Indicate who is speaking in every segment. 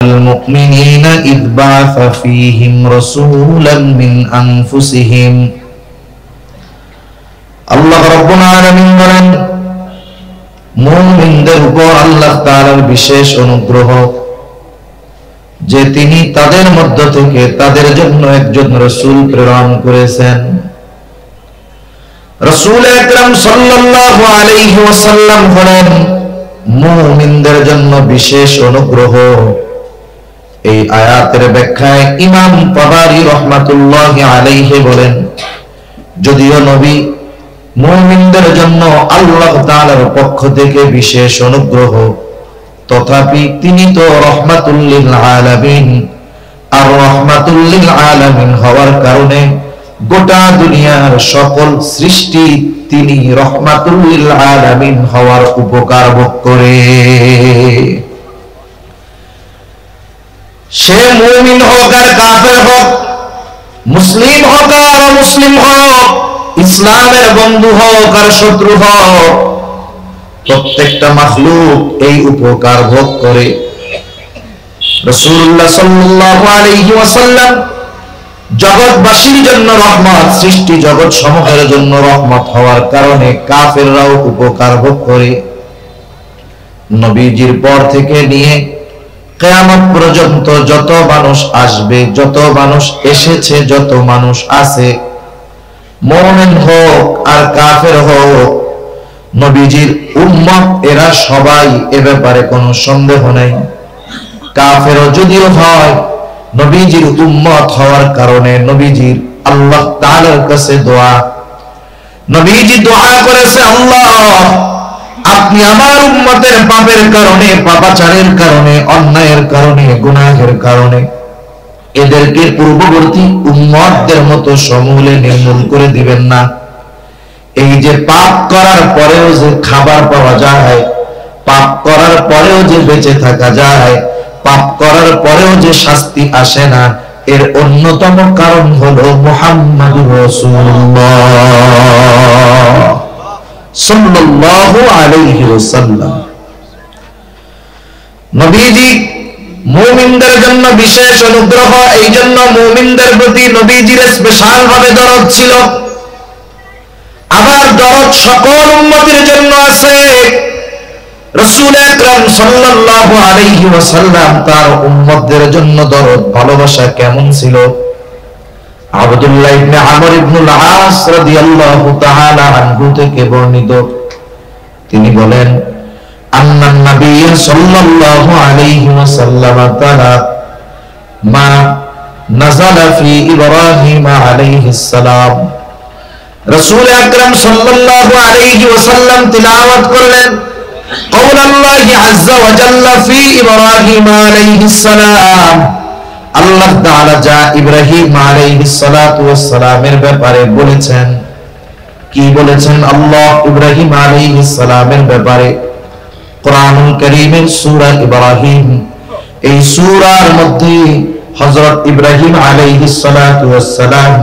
Speaker 1: المؤمنين إذ بعث فيهم رسولا من أنفسهم আল্লাহ রাব্বুল আলামিন বলেন মুমিনদের উপর আল্লাহ তাআলার বিশেষ অনুগ্রহ যে তিনি তাদের মধ্য থেকে তাদের জন্য একজন রাসূল প্রেরণ করেছেন। রাসূল আকরাম সাল্লাল্লাহু আলাইহি ওয়াসাল্লাম হলেন মুমিনদের জন্য বিশেষ অনুগ্রহ। এই আয়াতের ব্যাখ্যায় ইমাম তাবারী রাহমাতুল্লাহি আলাইহি বলেন যদিও নবী মুমিনদের জন্য আল্লাহ তাআলার পক্ষ থেকে বিশেষ অনুগ্রহ, তথাপি তিনি তো রাহমাতুল লিল আলামিন, আর রাহমাতুল লিল আলামিন হওয়ার কারণে গোটা দুনিয়ার সকল সৃষ্টি তিনি রাহমাতুল লিল আলামিন হওয়ার উপকার ভোগ করে। সে মুমিন হোক আর কাফের হোক, মুসলিম হোক আর অমুসলিম হোক, ইসলামের বন্ধু হোক আর শত্রু হোক, প্রত্যেকটা মাখলুক এই উপকার ভোগ করে। রাসূলুল্লাহ সাল্লাল্লাহু আলাইহি ওয়াসাল্লাম জগৎবাসীর জন্য রহমত, সৃষ্টি জগৎ সমূহের জন্য রহমত হওয়ার কারণে কাফেররাও উপকার ভোগ করে। নবীজির পর থেকে নিয়ে কিয়ামত পর্যন্ত যত মানুষ আসবে, যত মানুষ এসেছে, যত মানুষ আছে, মুমিন হোক আর কাফের হোক, নবীজির উম্মত এরা সবাই, এ ব্যাপারে কোনো সন্দেহ নাই। কাফেরও যদিও হয়, নবীজির উম্মত হওয়ার কারণে নবীজির আল্লাহ তাআলার কাছে দোয়া, নবীজি দোয়া করেছে, আল্লাহ আপনি আমার উম্মতের পাপের কারণে, পাপাচারের কারণে, অন্যায়ের কারণে, গুনাহের কারণে এদেরকে পূর্ববর্তী উম্মতদের মতো সমূলে নির্মূল করে দিবেন না। এই যে পাপ করার পরেও যে খাবার পাওয়া যায়, পাপ করার পরেও যে বেঁচে থাকা যায়, পাপ করার পরেও যে শাস্তি আসে না, এর অন্যতম কারণ হলো মুহাম্মাদুর রাসূলুল্লাহ সাল্লাল্লাহু আলাইহি ওয়াসাল্লাম। নবীজি মুমিনদের জন্য বিশেষ অনুগ্রহ, এই জন্য মুমিনদের প্রতি নবীজির স্পেশাল ভাবে দরদ ছিল। আবার দরদ সকল উম্মতের জন্য আছে। রাসূল আকরাম সাল্লাল্লাহু আলাইহি ওয়াসাল্লাম তার উম্মতদের জন্য দরদ, ভালোবাসা কেমন ছিল? আব্দুল্লাহ ইবনে আমর ইবনুল আস রাদিয়াল্লাহু তাআলা আনহু থেকে বর্ণিত, তিনি বলেন আন্নান নবী সাল্লাল্লাহু আলাইহি ওয়াসাল্লাম তাআলা মা নাযালা ফি ইব্রাহিম আলাইহিস সালাম। রাসূল আকরাম সাল্লাল্লাহু আলাইহি ওয়াসাল্লাম তিলাওয়াত করলেন কওল আল্লাহি আযজা ওয়া জাল্লা ফি ইব্রাহিম আলাইহিস সালাম। আল্লাহ তাআলা যা ইব্রাহিম আলাইহিস সালাতু ওয়াস সালামের ব্যাপারে বলেছেন, কি বলেছেন আল্লাহ ইব্রাহিম আলাইহিস সালামের ব্যাপারে? কোরআনুল কারীমের সূরা ইব্রাহিম, এই সূরার মধ্যে হযরত ইব্রাহিম আলাইহিস সালাতু ওয়াস সালাম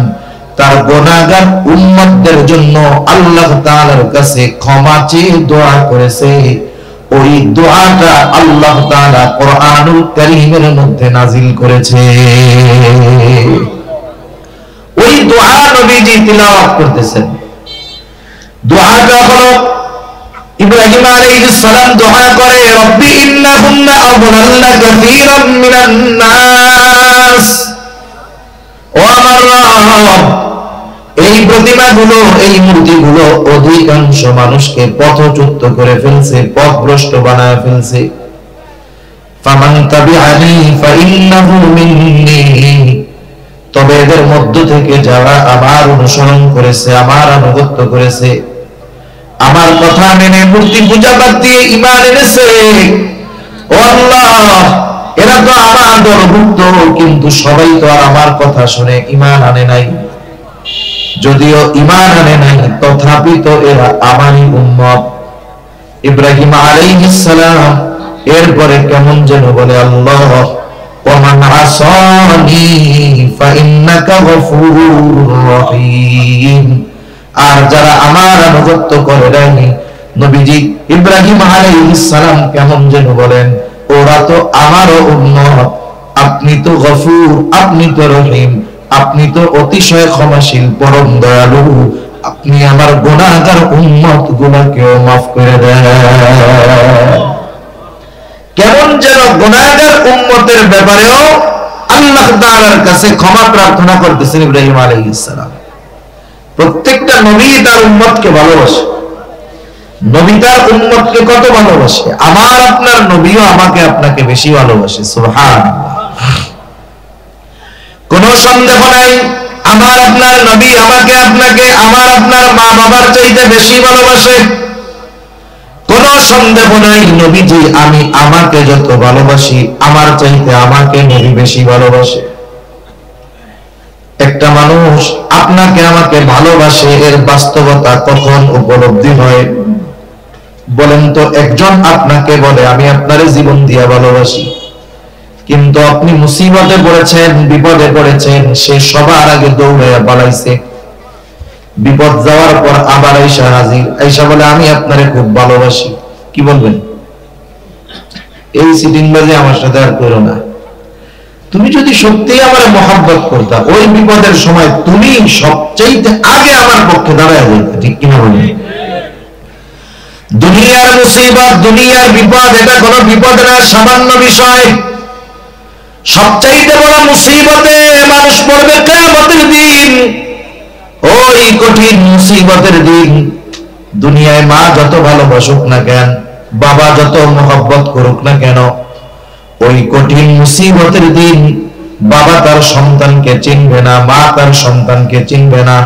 Speaker 1: তার গুনাহগার উম্মতদের জন্য আল্লাহ তাআলার কাছে ক্ষমা চেয়ে দোয়া করেছে। ওই দোয়াটা আল্লাহ তাআলা কোরআনুল কারীমের মধ্যে নাযিল করেছে। ওই দোয়া নবীজি তিলাওয়াত করতেছেন। দোয়াটা হলো ইব্রাহিম আলাইহিস সালাম দোয়া করে, রব্বি ইন্নাহুন্না আযলাল্না কাসীরাম মিনান নাস। ও আমার রব, এই প্রতিমাগুলো, এই মূর্তিগুলো অধিকাংশ মানুষকে পথচ্যুত করে ফেলছে, পথভ্রষ্ট বানায় ফেলছে। ফামান তাবিআনি ফাইন্নাহু মিন্নি, তবে এদের মধ্য থেকে যারা আমার অনুসরণ করেছে, আমার আনুগত্য করেছে, আমার কথা মেনে মূর্তি পূজা বাদ দিয়ে ঈমান এনেছে, ও আল্লাহ এরা তো আমার দলভুক্ত, কিন্তু সবাই তো আর আমার কথা শুনে ঈমান আনে নাই। যদিও ঈমান আনে নাই, তথাপি তো এরা আমারই উম্মত। ইব্রাহিম আলাইহিস সালাম এরপরে কেমন যেন বলে, আল্লাহ ওয়ামান আসানি ফাইন্নাকা গফুরুর রহিম। আর যারা আমার আনুগত্য করে নাই, নবীজি ইব্রাহিম আলাইহিস সালাম কেমন যেন বলেন, ওরা তো আমারও উম্মত, তো গফুর, আপনি তো রহিম, আপনি তো অতিশয় ক্ষমাশীল, পরম দয়ালু, আপনি আমার গুনাহগার উম্মত গুলোকেও মাফ করে দেন। কেমন যেন গুনাহগার উম্মতের ব্যাপারেও আল্লাহ তাআলার কাছে ক্ষমা প্রার্থনা করতেছেন ইব্রাহিম আলাইহিস সালাম। প্রত্যেকটা নবী তার উম্মতকে ভালোবাসে। নবী তার উম্মতকে কত ভালোবাসে, আমার আপনার নবীও আমাকে আপনাকে বেশি ভালোবাসে। সুবহানাল্লাহ। কোন সন্দেহ নাই, আমার আপনার নবী আমাকে আপনাকে আমার আপনার মা বাবার চাইতে বেশি ভালোবাসে। কোন সন্দেহ নাই, নবীজি আমি আমাকে যত ভালোবাসি আমার চাইতে আমাকে নবী বেশি ভালোবাসে। একটা মানুষ আপনাকে আমাকে ভালোবাসে, এর বাস্তবতা কখন উপলব্ধি হয় বলেন তো? একজন আপনাকে বলে আমি আপনারে জীবন দিয়া ভালোবাসি, কিন্তু আপনি মুসিবতে পড়েছেন, বিপদে পড়েছেন, সে সবার আগে দৌড়াইয়া পালাইছে। বিপদ যাওয়ার পর আবার আইসা হাজির, আইসা বলে আমি আপনারে খুব ভালোবাসি। কি বলবেন? এই সিটিংবাজি আমার সাথে আর করো না। তুমি যদি সত্যি আমার মহব্বত করতা, ওই বিপদের সময় তুমি সবচাইতে আগে আমার পক্ষে দাঁড়ায় যেতে। ঠিক কিনা বলেন? দুনিয়ার মুসিবত, দুনিয়ার বিপদ, এটা কোনো বিপদ না, সামান্য বিষয়। সবচাইতে বড় মুসিবতে মানুষ পড়বে কিয়ামতের দিন। ওই কঠিন মুসিবতের দিন দুনিয়ায় মা যত ভালোবাসুক না কেন, বাবা যত মহব্বত করুক না কেন, ওই কঠিন মুসিবতের দিন বাবা তার সন্তানকে চিনবে না, মা তার সন্তানকে চিনবে না।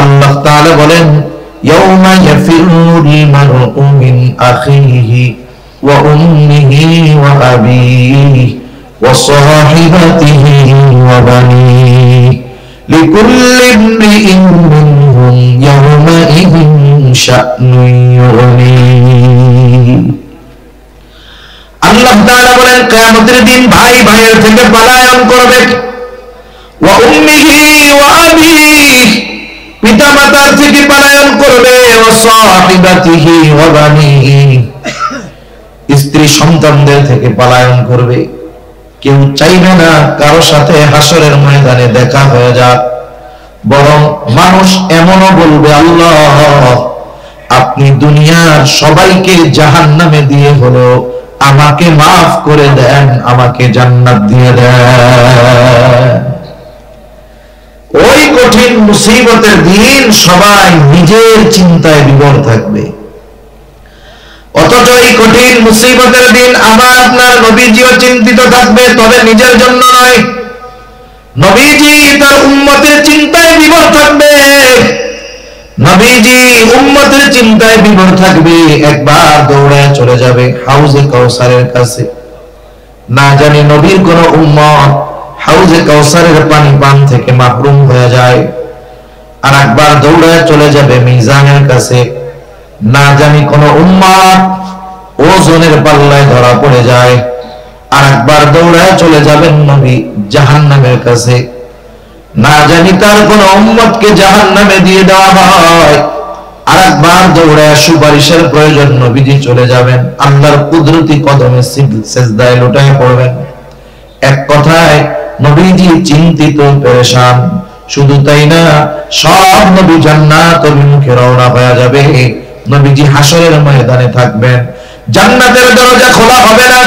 Speaker 1: আল্লাহ তাআলা বলেন ইয়াউমা ইয়াফিরুল মারউ মিন আখিহি ওয়া উম্মিহি ওয়া আবিহি ওয়া সাহিবাতিহি ওয়া বানিহি লিকুল্লি ইমরিইন মিনহুম ইয়াউমাইযিন শা'নুন ইউগনিহি। আল্লাহ তাআলা বলেন কিয়ামতের দিন ভাই ভাইয়ের থেকে পলায়ন করবে। ওয়া উম্মিহি ওয়া আবিহি, পিতা মাতার থেকে পলায়ন করবে। ওয়া সাহিবাতিহি ওয়া বানিহি, স্ত্রী সন্তানদের থেকে পলায়ন করবে। কেউ চাইবে না কারো সাথে হাসরের ময়দানে দেখা হয়ে যাক, বরং মানুষ এমনও বলবে আল্লাহ আপনি দুনিয়ার সবাইকে জাহান্নামে দিয়ে হলো আমাকে মাফ করে দেন, আমাকে জান্নাত দিয়ে দেন। ওই কঠিন মুসিবতের দিন সবাই নিজের চিন্তায় বিভোর থাকবে, অথচ এই কঠিন মুসিবতের দিন আমার আপনার নবীজিও চিন্তিত থাকবে, তবে নিজের জন্য নয়। নবীজি তার উম্মতের চিন্তায় বিভোর থাকবে। নবীজি উম্মতের চিন্তায় বিভোর থাকবে। একবার দৌড়ায় চলে যাবে হাউজে কাউসারের কাছে। না জানি নবীর কোন উম্মত হাউজে কাউসারের পানি পান থেকে মাহরুম হয়ে যায়। আর একবার দৌড়ায় চলে যাবে মিজানের কাছে। না জানি কোন উম্মত ওজনের পাল্লায় ধরা পড়ে যায়। আর একবার দৌড়ায় চলে যাবেন নবী জাহান্নামের কাছে। না জানি তার কোন উম্মতকে জাহান্নামে দিয়ে দেওয়া হয়। আর একবার দৌড়ায় সুপারিশের প্রয়োজন নবীজি চলে যাবেন, আল্লাহর কুদরতি কদমে সিজদায় লুটায় পড়বেন। এক কথায় নবীজি চিন্তিত পেরেশান। শুধু তাই না, সব নবী জান্নাত অভিমুখে রওনা হয়ে যাবে। নবীজি হাসরের ময়দানে থাকবেন। জান্নাতের দরজা খোলা হবে না,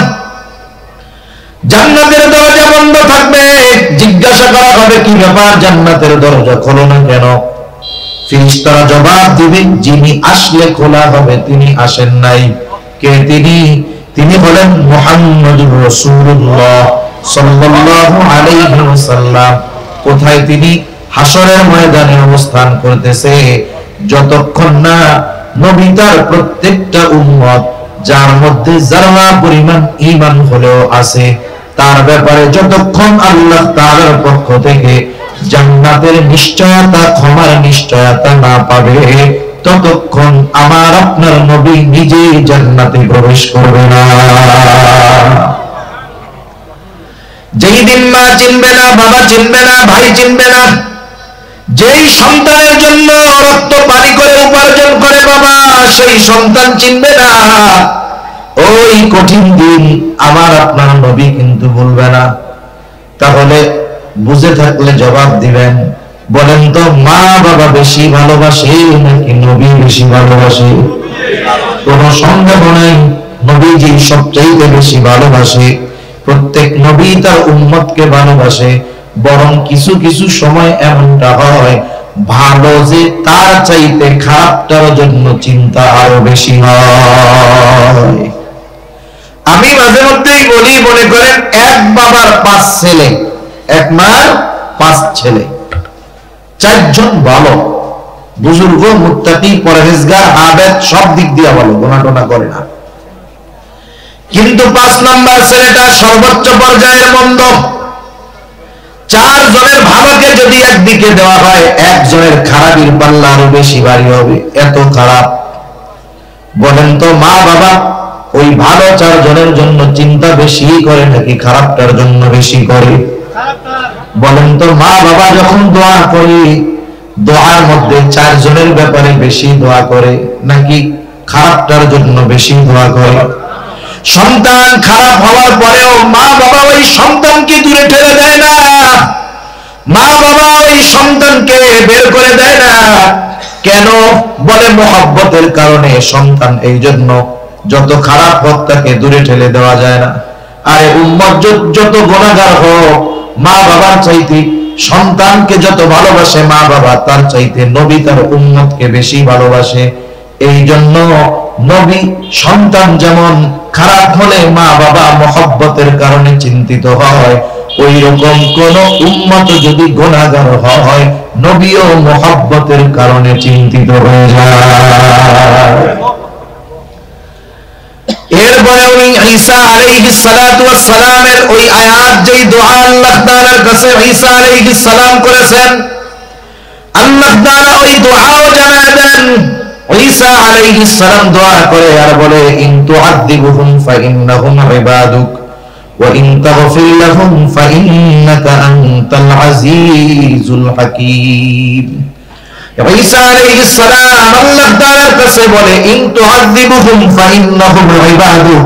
Speaker 1: জান্নাতের দরজা বন্ধ থাকবে। জিজ্ঞাসা করা হবে কি ব্যাপার, জান্নাতের দরজা খোলো না কেন? ফেরেশতারা জবাব দিবে যিনি আসলে খোলা হবে তিনি আসেন নাই। কে তিনি? তিনি হলেন মুহাম্মদুর রাসূলুল্লাহ সাল্লাল্লাহু আলাইহি ওয়াসাল্লাম। কোথায় তিনি? হাসরের ময়দানে অবস্থান করতেছে। যতক্ষণ না নবী তার প্রত্যেকটা উম্মত যার মধ্যে যারা পরিমাণ ঈমান হলেও আছে তার ব্যাপারে যতক্ষণ আল্লাহ তাআলার পক্ষ থেকে জান্নাতের নিশ্চয়তা, ক্ষমার নিশ্চয়তা না পাবে, ততক্ষণ আমার আপনার নবী নিজেই জান্নাতে প্রবেশ করবে না। যেই দিন মা চিনবে না, বাবা চিনবে না, ভাই চিনবে না, যেই সন্তানের জন্য রক্ত পানি করে উপার্জন করে বাবা, সেই সন্তান চিনবে না, ওই কঠিন দিন আমার আপনার নবী কিন্তু ভুলবে না। তাহলে বুঝে থাকলে জবাব দিবেন। বলেন তো, মা বাবা বেশি ভালোবাসে নাকি নবী বেশি ভালোবাসে? কোন সন্দেহ নাই, নবীজি সবচেয়ে বেশি ভালোবাসে। প্রত্যেক নবী তার উম্মতকে ভালোবাসে। বরং কিছু কিছু সময় এমনটা হয়, ভালো যে তার চাইতে খারাপটার জন্য চিন্তা আরো বেশি হয়। আমি মাঝে মধ্যেই বলি, মনে করেন এক বাবার 5 ছেলে, এক মার 5 ছেলে, 4 জন ভালো, বুজুর্গ, মুত্তাকি, পরহেজগার, আবেদ, সব দিক দিয়ে ভালো, গোনাটোনা করে না। কিন্তু 5 নাম্বার ছেলেটা সর্বোচ্চ পর্যায়ের মন্দ। 4 জনের ভালোকে যদি একদিকে দেওয়া হয়, একজনের খারাপের পাল্লা আরো বেশি ভারী হবে, এত খারাপ। বলেন তো, মা বাবা ওই ভালো 4 জনের জন্য চিন্তা বেশি করে নাকি খারাপটার জন্য বেশি করে? বলেন তো, মা বাবা যখন দোয়া করে, দোয়ার মধ্যে 4 জনের ব্যাপারে বেশি দোয়া করে নাকি খারাপটার জন্য বেশি দোয়া করে? সন্তান খারাপ হওয়ার পরেও মা বাবা ওই সন্তানকে দূরে ঠেলে দেয় না, মা বাবা ওই সন্তানকে বের করে দেয় না। কেন? বলে মহব্বতের কারণে। সন্তান এই জন্য যত খারাপ হোক তাকে দূরে ঠেলে দেওয়া যায় না। আরে উম্মত যত গুনাহগার হোক, মা বাবার চাইতে সন্তানকে যত ভালোবাসে মা বাবা, তার চাইতে নবী তার উম্মতকে বেশি ভালোবাসে। এই জন্য নবী সন্তান যেমন খারাপ হলে মা বাবা মহব্বতের কারণে চিন্তিত হয়, ওই রকম কোন উম্মত যদি গুনাহগার হয়, নবীও মহব্বতের কারণে চিন্তিত হয়ে যায়। এরপরে ওই ঈসা আলাইহিস সালাতু ওয়াস সালামের ওই আয়াত, যেই দোয়া আল্লাহ তাআলার কাছে ঈসা আলাইহিস সালাম করেছেন, আল্লাহ তাআলা ওই দোয়াও জানায় দেন। ঈসা আলাইহিস সালাম দোয়া করে আর বলে, ইন তুআযিবুহুম ফাইন্নাহুম ইবাদুক ওয়া ইন তাগফির লাহুম ফাইন্নাকা আনতাল আজিজুল হাকীম। ঈসা আলাইহিস সালাম আল্লাহ তাআলার কাছে বলে, ইন তুআযিবুহুম ফাইন্নাহুম ইবাদুক,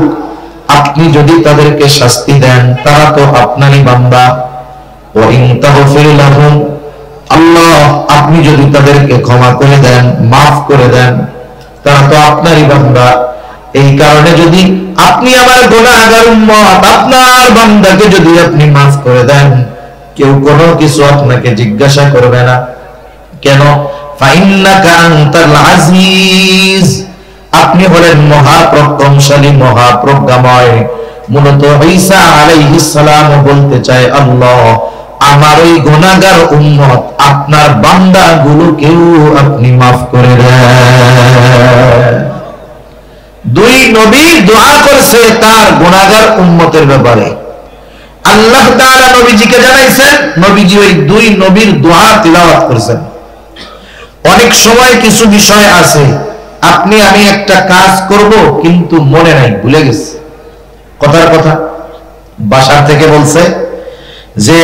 Speaker 1: আপনি যদি তাদেরকে শাস্তি দেন তারা তো আপনারই বান্দা। ওয়া ইন তাগফির লাহুম, আল্লাহ আপনি যদি তাদেরকে ক্ষমা করে দেন, মাফ করে দেন, তারা তো আপনারই বান্দা। এই কারণে যদি আপনি আমার গুনাহগার উম্মত, আপনার বান্দাকে যদি আপনি মাফ করে দেন, কেউ কোনো কিছু আপনাকে জিজ্ঞাসা করবে না। কেন? ফাইন্নাকা আনতাল আজিজ, আপনি হলেন মহাপরাক্রমশালী, মহাপ্রজ্ঞাময়। মূলত ঈসা আলাইহিস সালাম বলতে চায়, আল্লাহ আমার ওই গুনাহগার উম্মত, আপনার বান্দাগুলোকেও আপনি মাফ করে দেন। 2 নবী দোয়া করছে তার গুনাহগার উম্মতের ব্যাপারে। আল্লাহ তাআলা নবীজিকে জানাইছেন, নবীজি ওই 2 নবীর দোয়া তিলাওয়াত করেছেন। অনেক সময় কিছু বিষয় আছে, আপনি আমি একটা কাজ করব কিন্তু মনে নাই, ভুলে গেছি। কথার কথা, বাসার থেকে বলছে যে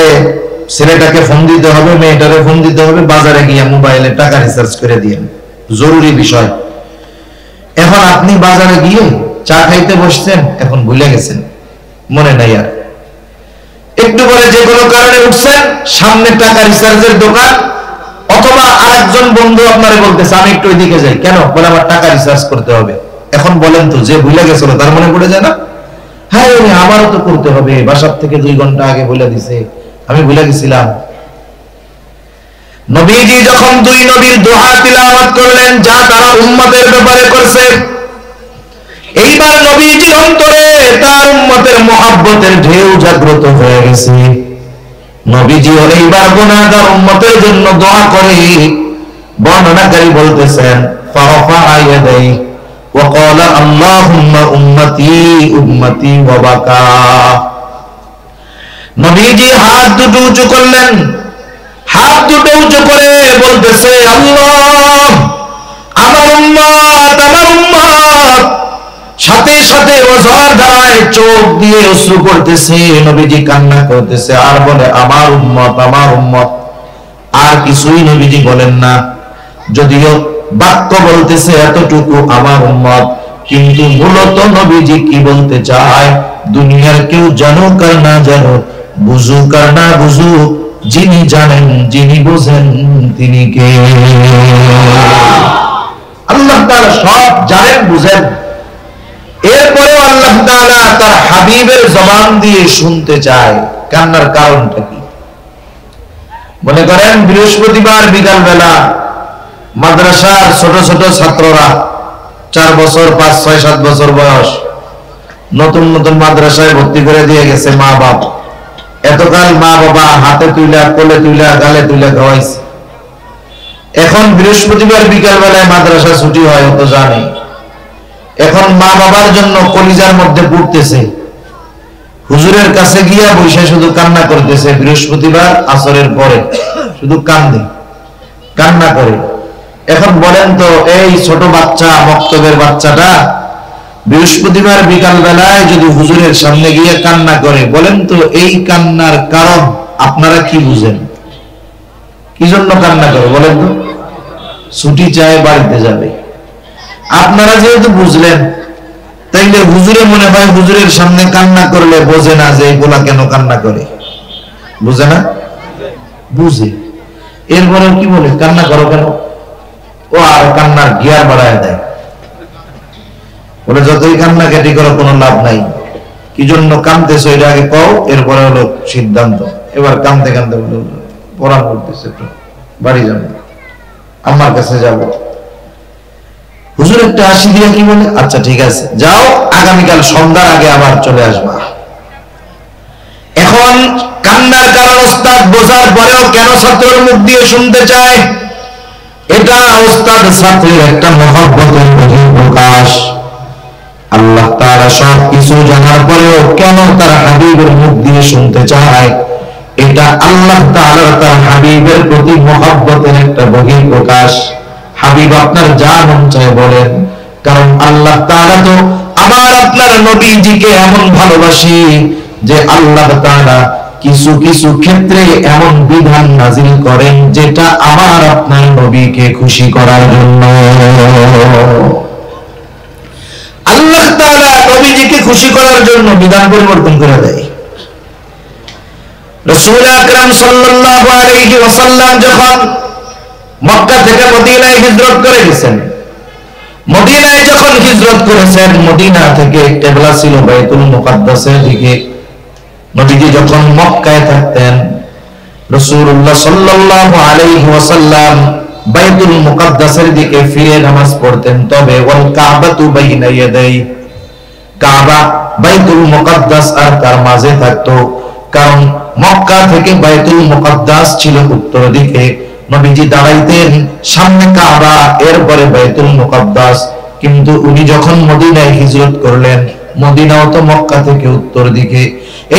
Speaker 1: ছেলেটাকে ফোন দিতে হবে, মেয়েটাকে ফোন দিতে হবে, বাজারে গিয়ে মোবাইলে টাকা রিচার্জ করে দিয়েন, জরুরি বিষয়। এখন আপনি বাজারে গিয়ে চা খাইতে বসছেন, এখন ভুলে গেছেন, মনে নাই আর। একটু পরে যে কোনো কারণে উঠছেন, সামনে টাকা রিচার্জের দোকান, অথবা আরেকজন বন্ধু আপনারে বলতেছে আমি একটু ওইদিকে যাই। কেন? বলে আমার টাকা রিচার্জ করতে হবে। এখন বলেন তো, যে ভুলে গেছিল তার মনে পড়ে যায় না? হ্যাঁ, আমারও তো করতে হবে, বাসার থেকে 2 ঘন্টা আগে বলে দিছে, আমি ভুলে গেছিলাম। নবীজি যখন 2 নবীর দোয়া তিলাওয়াত করলেন, যা তারা উম্মতের ব্যাপারে করছে, এইবার নবীজির অন্তরে তার উম্মতের মহব্বতের ঢেউ জাগ্রত হয়ে গেছে। নবীজি এইবার গুনাহগার উম্মতের জন্য দোয়া করে। বর্ণনাকারী বলতেছেন, ফারাফা ইয়াদাই ওয়া ক্বালা আল্লাহুম্মা উম্মতি উম্মতি ওয়া বাকা। নবীজি হাত দুটো উঁচু করলেন, হাত দুটো উঁচু করে বলতেছে, আল্লাহ আমার উম্মত, আমার উম্মত। সাথে সাথে ওজর ধারায় চোখ দিয়ে অশ্রু করতেছে, নবীজি কান্না করতেছে আর বলে, আমার উম্মত, আমার উম্মত। আর কিছুই নবীজি বলেন না, যদিও বাক্য বলতেছে এতটুকু, আমার উম্মত, কিন্তু মূলত নবীজি কি বলতে চায়, দুনিয়ার কেউ জানুক আর না জানুক, বুঝুক আর না বুঝুক, যিনি জানেন যিনি বোঝেন তিনি কে? আল্লাহ তাআলা সব জানেন বুঝেন। এরপরেও আল্লাহ তাআলা তার হাবিবের জবান দিয়ে শুনতে চায় কান্নার কারণটা কি। মনে করেন বৃহস্পতিবার বিকাল বেলা মাদ্রাসার ছোট ছোট ছাত্ররা 4 বছর 5, 6, 7 বছর বয়স নতুন নতুন মাদ্রাসায় ভর্তি করে দিয়ে গেছে মা বাপ। এতকাল মা বাবা হাতে তুইলা, কোলে তুইলা, গালে তুইলা খাওয়াইছে। এখন বৃহস্পতিবার বিকাল বেলায় মাদ্রাসা ছুটি হয়, ও তো জানে। এখন মা বাবার জন্য কলিজার মধ্যে পড়তেছে, হুজুরের কাছে গিয়া বসে শুধু কান্না করতেছে। বৃহস্পতিবার আসরের পরে শুধু কান্না করে। এখন বলেন তো, এই ছোট বাচ্চা, মক্তবের বাচ্চাটা বৃহস্পতিবার বিকাল বেলায় যদি হুজুরের সামনে গিয়ে কান্না করে, বলেন তো এই কান্নার কারণ আপনারা কি বুঝেন? কি জন্য কান্না করে বলেন তো? ছুটি চায়, বাড়িতে যাবে। আপনারা যেহেতু বুঝলেন, তাইলে হুজুরে মনে হয় হুজুরের সামনে কান্না করলে বোঝে না যে এগুলা কেন কান্না করে। বুঝে না? বুঝে। এরপরেও কি বলে, কান্না করো কেন? ও আর কান্নার গিয়ার বাড়ায় দেয়, বলে যতই কান্না কেটে করো কোনো লাভ নাই। কি জন্য কান্দতেছো এটা আগে কও, এরপরে হলো সিদ্ধান্ত। এবার কান্দতে কান্দতে বলে পড়ান করতেছে, একটু বাড়ি যাবো, আমার কাছে যাব। হুজুর একটা হাসি দিয়ে কি বলে, আচ্ছা ঠিক আছে যাও, আগামীকাল সন্ধ্যার আগে আবার চলে আসবা। এখন কান্নার কারণ ওস্তাদ বোঝার পরেও কেন ছাত্রের মুখ দিয়ে শুনতে চায়? এটা ওস্তাদ ছাত্রের একটা মহব্বতের প্রকাশ। আল্লাহ তাআলা সব কিছু জানার পরেও কেন তার হাবিবের মুখ দিয়ে শুনতে চায়? এটা আল্লাহ তাআলা তার হাবিবের প্রতি মহব্বতের একটা বহিঃ প্রকাশ। হাবিব আপনার যা মন চায় বলেন, কারণ আল্লাহ তাআলা তো আমার আপনার নবীজিকে এমন ভালোবাসি যে আল্লাহ তাআলা কিছু কিছু ক্ষেত্রে এমন বিধান নাযিল করেন যেটা আমার আপনার নবীকে খুশি করার জন্য। আল্লাহ তাআলা নবীজিকে খুশি করার জন্য বিধান পরিবর্তন করে দেয়। রাসূল আকরাম সাল্লাল্লাহু আলাইহি ওয়াসাল্লাম যখন মক্কা থেকে মদিনায় হিজরত করে গেছেন, মদিনায় যখন হিজরত করেছেন, মদিনা থেকে কিবলা ছিল বাইতুল মুকাদ্দাসের দিকে। নবীজি যখন মক্কায় থাকতেন, রাসূলুল্লাহ সাল্লাল্লাহু আলাইহি ওয়াসাল্লাম বাইতুল মুকাদ্দাসের দিকে ফিরে নামাজ পড়তেন। তবে ওয়াল কাবাতু বাইনা ইয়াদাই, কাবা বাইতুল মুকাদ্দাস আর তার মাঝে থাকতো। কারণ মক্কা থেকে বাইতুল মুকাদ্দাস ছিল উত্তর দিকে, নবীজি দাঁড়াইতেন সামনে কাবা, এরপরে বাইতুল মুকাদ্দাস। কিন্তু উনি যখন মদিনায় হিজরত করলেন, মদিনাও তো মক্কা থেকে উত্তর দিকে,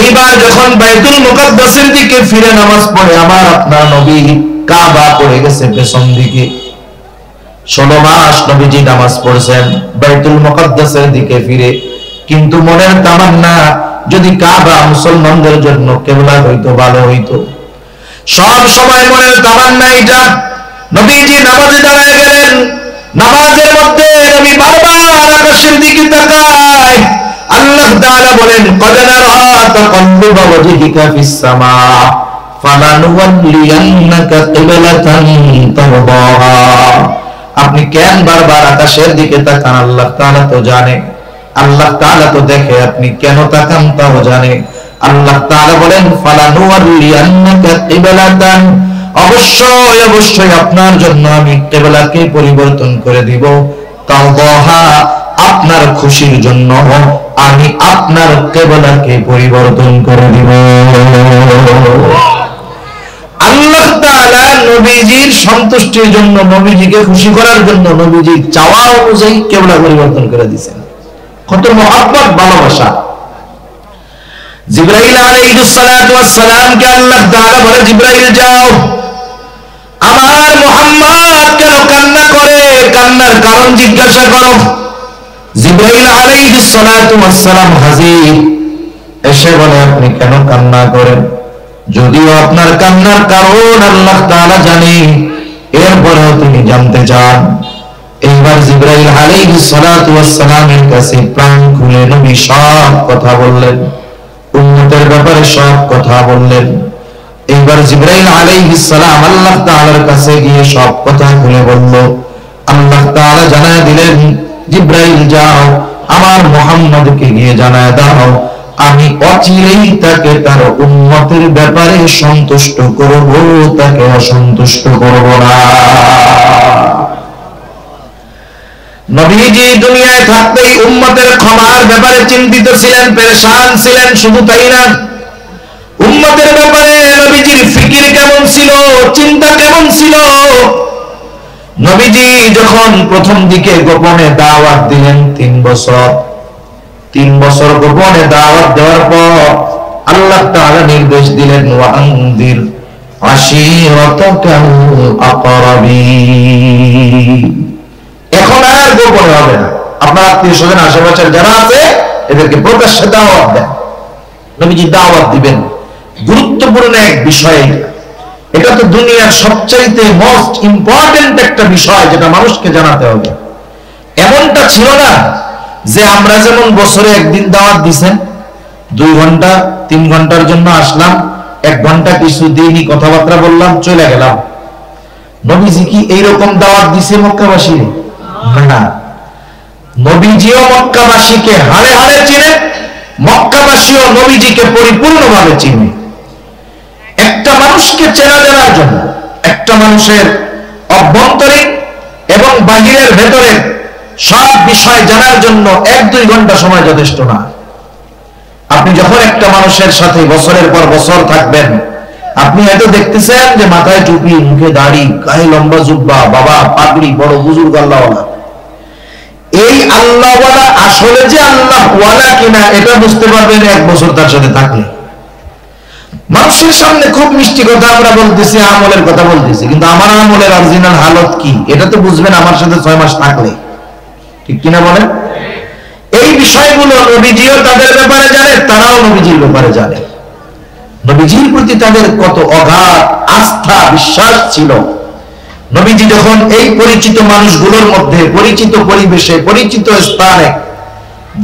Speaker 1: এইবার যখন বাইতুল মুকাদ্দাসের দিকে ফিরে নামাজ পড়ে আমার আপনার নবী, কাবা পড়ে গেছে পেছন দিকে। 16 মাস নবীজি নামাজ পড়ছেন বাইতুল মুকাদ্দাসের দিকে ফিরে, কিন্তু মনের তামান্না যদি কাবা মুসলমানদের জন্য কিবলা হইতো ভালো হইতো। সব সময় মনের তামান্না এটা। নবীজি নামাজে দাঁড়ায় গেলেন, নামাজের মধ্যে নবী বারবার আকাশের দিকে তাকায়। আল্লাহ তাআলা বলেন, ক্বাদ নারা তাকাল্লুবা ওয়াজহিকা ফিস সামা ফালানুওয়াল্লিয়ান্নাকা কিবলাতান তারদাহা। আপনি কেন বারবার আকাশের দিকে তাকান? আল্লাহ তাআলা তো জানে, আল্লাহ তাআলা তো দেখে আপনি কেন তাকান তাও জানে। আল্লাহ তাআলা বলেন, ফালানুওয়াল্লিয়ান্নাকা কিবলাতান, অবশ্যই অবশ্যই আপনার জন্য আমি কিবলাকে পরিবর্তন করে দিব। তারদাহা, আপনার খুশির জন্য আমি আপনার কিবলাকে পরিবর্তন করে দিব। আল্লাহ তাআলা নবীজির সন্তুষ্টির জন্য, নবীজিকে খুশি করার জন্য নবীজির চাওয়া অনুযায়ী কিবলা পরিবর্তন করে দিয়েছেন। কত মহব্বত, ভালোবাসা। জিবরাইল আলাইহিস সালাতু ওয়াস সালামকে আল্লাহ তাআলা বলে, জিবরাইল যাও, আমার মুহাম্মদ কেন কান্না করে, কান্নার কারণ জিজ্ঞাসা করো। জিবরাইল আলাইহিস সালাতু ওয়াস সালাম হাজির, এসে বলে, আপনি কেন কান্না করেন? যদিও আপনার কান্নার কারণ আল্লাহ তাআলা জানে, এরপরেও তিনি জানতে চান। এইবার জিবরাইল আলাইহিস সালাতু ওয়াস সালামের কাছে প্রাণ খুলে নবী সব কথা বললেন। উম্মতের ব্যাপারে সব কথা বললেন। এইবার জিবরাইল আলাইহিস সালাম আল্লাহ তাআলার কাছে গিয়ে সব কথা খুলে বলল। আল্লাহ তাআলা জানায় দিলেন, জিবরাইল যাও আমার মুহাম্মদকে গিয়ে জানায় দাও, আমি অচিরেই তাকে তার উম্মতের ব্যাপারে সন্তুষ্ট করব, তাকে অসন্তুষ্ট করব না। নবীজি দুনিয়ায় থাকতেই উম্মতের ক্ষমার ব্যাপারে চিন্তিত ছিলেন, পেরেশান ছিলেন। শুধু তাই না, উম্মতের ব্যাপারে নবীজির ফিকির কেমন ছিল, চিন্তা কেমন ছিল। নবীজি যখন প্রথম দিকে গোপনে দাওয়াত দিলেন 3 বছর গোপনে দাওয়াত দেওয়ার পর আল্লাহ তাআলা নির্দেশ দিলেন, ওয়ানদির আশীরাতাকাল আকরাবিন। এখন আর গোপনে হবে না, আপনার আত্মীয়-স্বজন আশেপাশের যারা আছে এদেরকে প্রকাশ্যে দাওয়াত দেন। নবীজি দাওয়াত দিবেন, গুরুত্বপূর্ণ এক বিষয়। এটা তো দুনিয়ার সবচাইতে মোস্ট ইম্পর্টেন্ট একটা বিষয় যেটা মানুষকে জানাতে হবে। এমনটা ছিল না যে আমরা যেমন বছরে একদিন দাওয়াত দিছেন, 2 ঘন্টা 3 ঘন্টার জন্য আসলাম, 1 ঘন্টা কিছু দিনই কথাবার্তা বললাম, চলে গেলাম। নবীজি কি এইরকম দাওয়াত দিছে মক্কাবাসী? না, নবীজিও মক্কাবাসীকে হাড়ে হাড়ে চিনে, মক্কাবাসীও নবীজিকে পরিপূর্ণভাবে চিনে। একটা মানুষকে চেনা জানার জন্য, একটা মানুষের অভ্যন্তরীণ এবং বাহিরের ভেতরের সব বিষয় জানার জন্য 1-2 ঘন্টা সময় যথেষ্ট না। আপনি যখন একটা মানুষের সাথে বছরের পর বছর থাকবেন, আপনি হয়তো দেখতেছেন যে মাথায় টুপি, মুখে দাড়ি, গায়ে লম্বা জুব্বা, বাবা পাগড়ি, বড় বুজুর্গ আল্লাহওয়ালা। এই আল্লাহওয়ালা আসলে যে আল্লাহওয়ালা কিনা এটা বুঝতে পারবেন 1 বছর তার সাথে থাকলে। মানুষের সামনে খুব মিষ্টি কথা আমরা বলতেছি, আমলের কথা বলতেছি, কিন্তু আমার আমলের অরিজিনাল হালত কি এটা তো বুঝবেন আমার সাথে 6 মাস থাকলে। ঠিক কিনা বলেন? এই বিষয়গুলো নবীজিও তাদের ব্যাপারে জানে, তারাও নবীজির ব্যাপারে জানে। নবীজির প্রতি তাদের কত অগাধ আস্থা, বিশ্বাস ছিল। নবীজি যখন এই পরিচিত মানুষগুলোর মধ্যে, পরিচিত পরিবেশে, পরিচিত স্থানে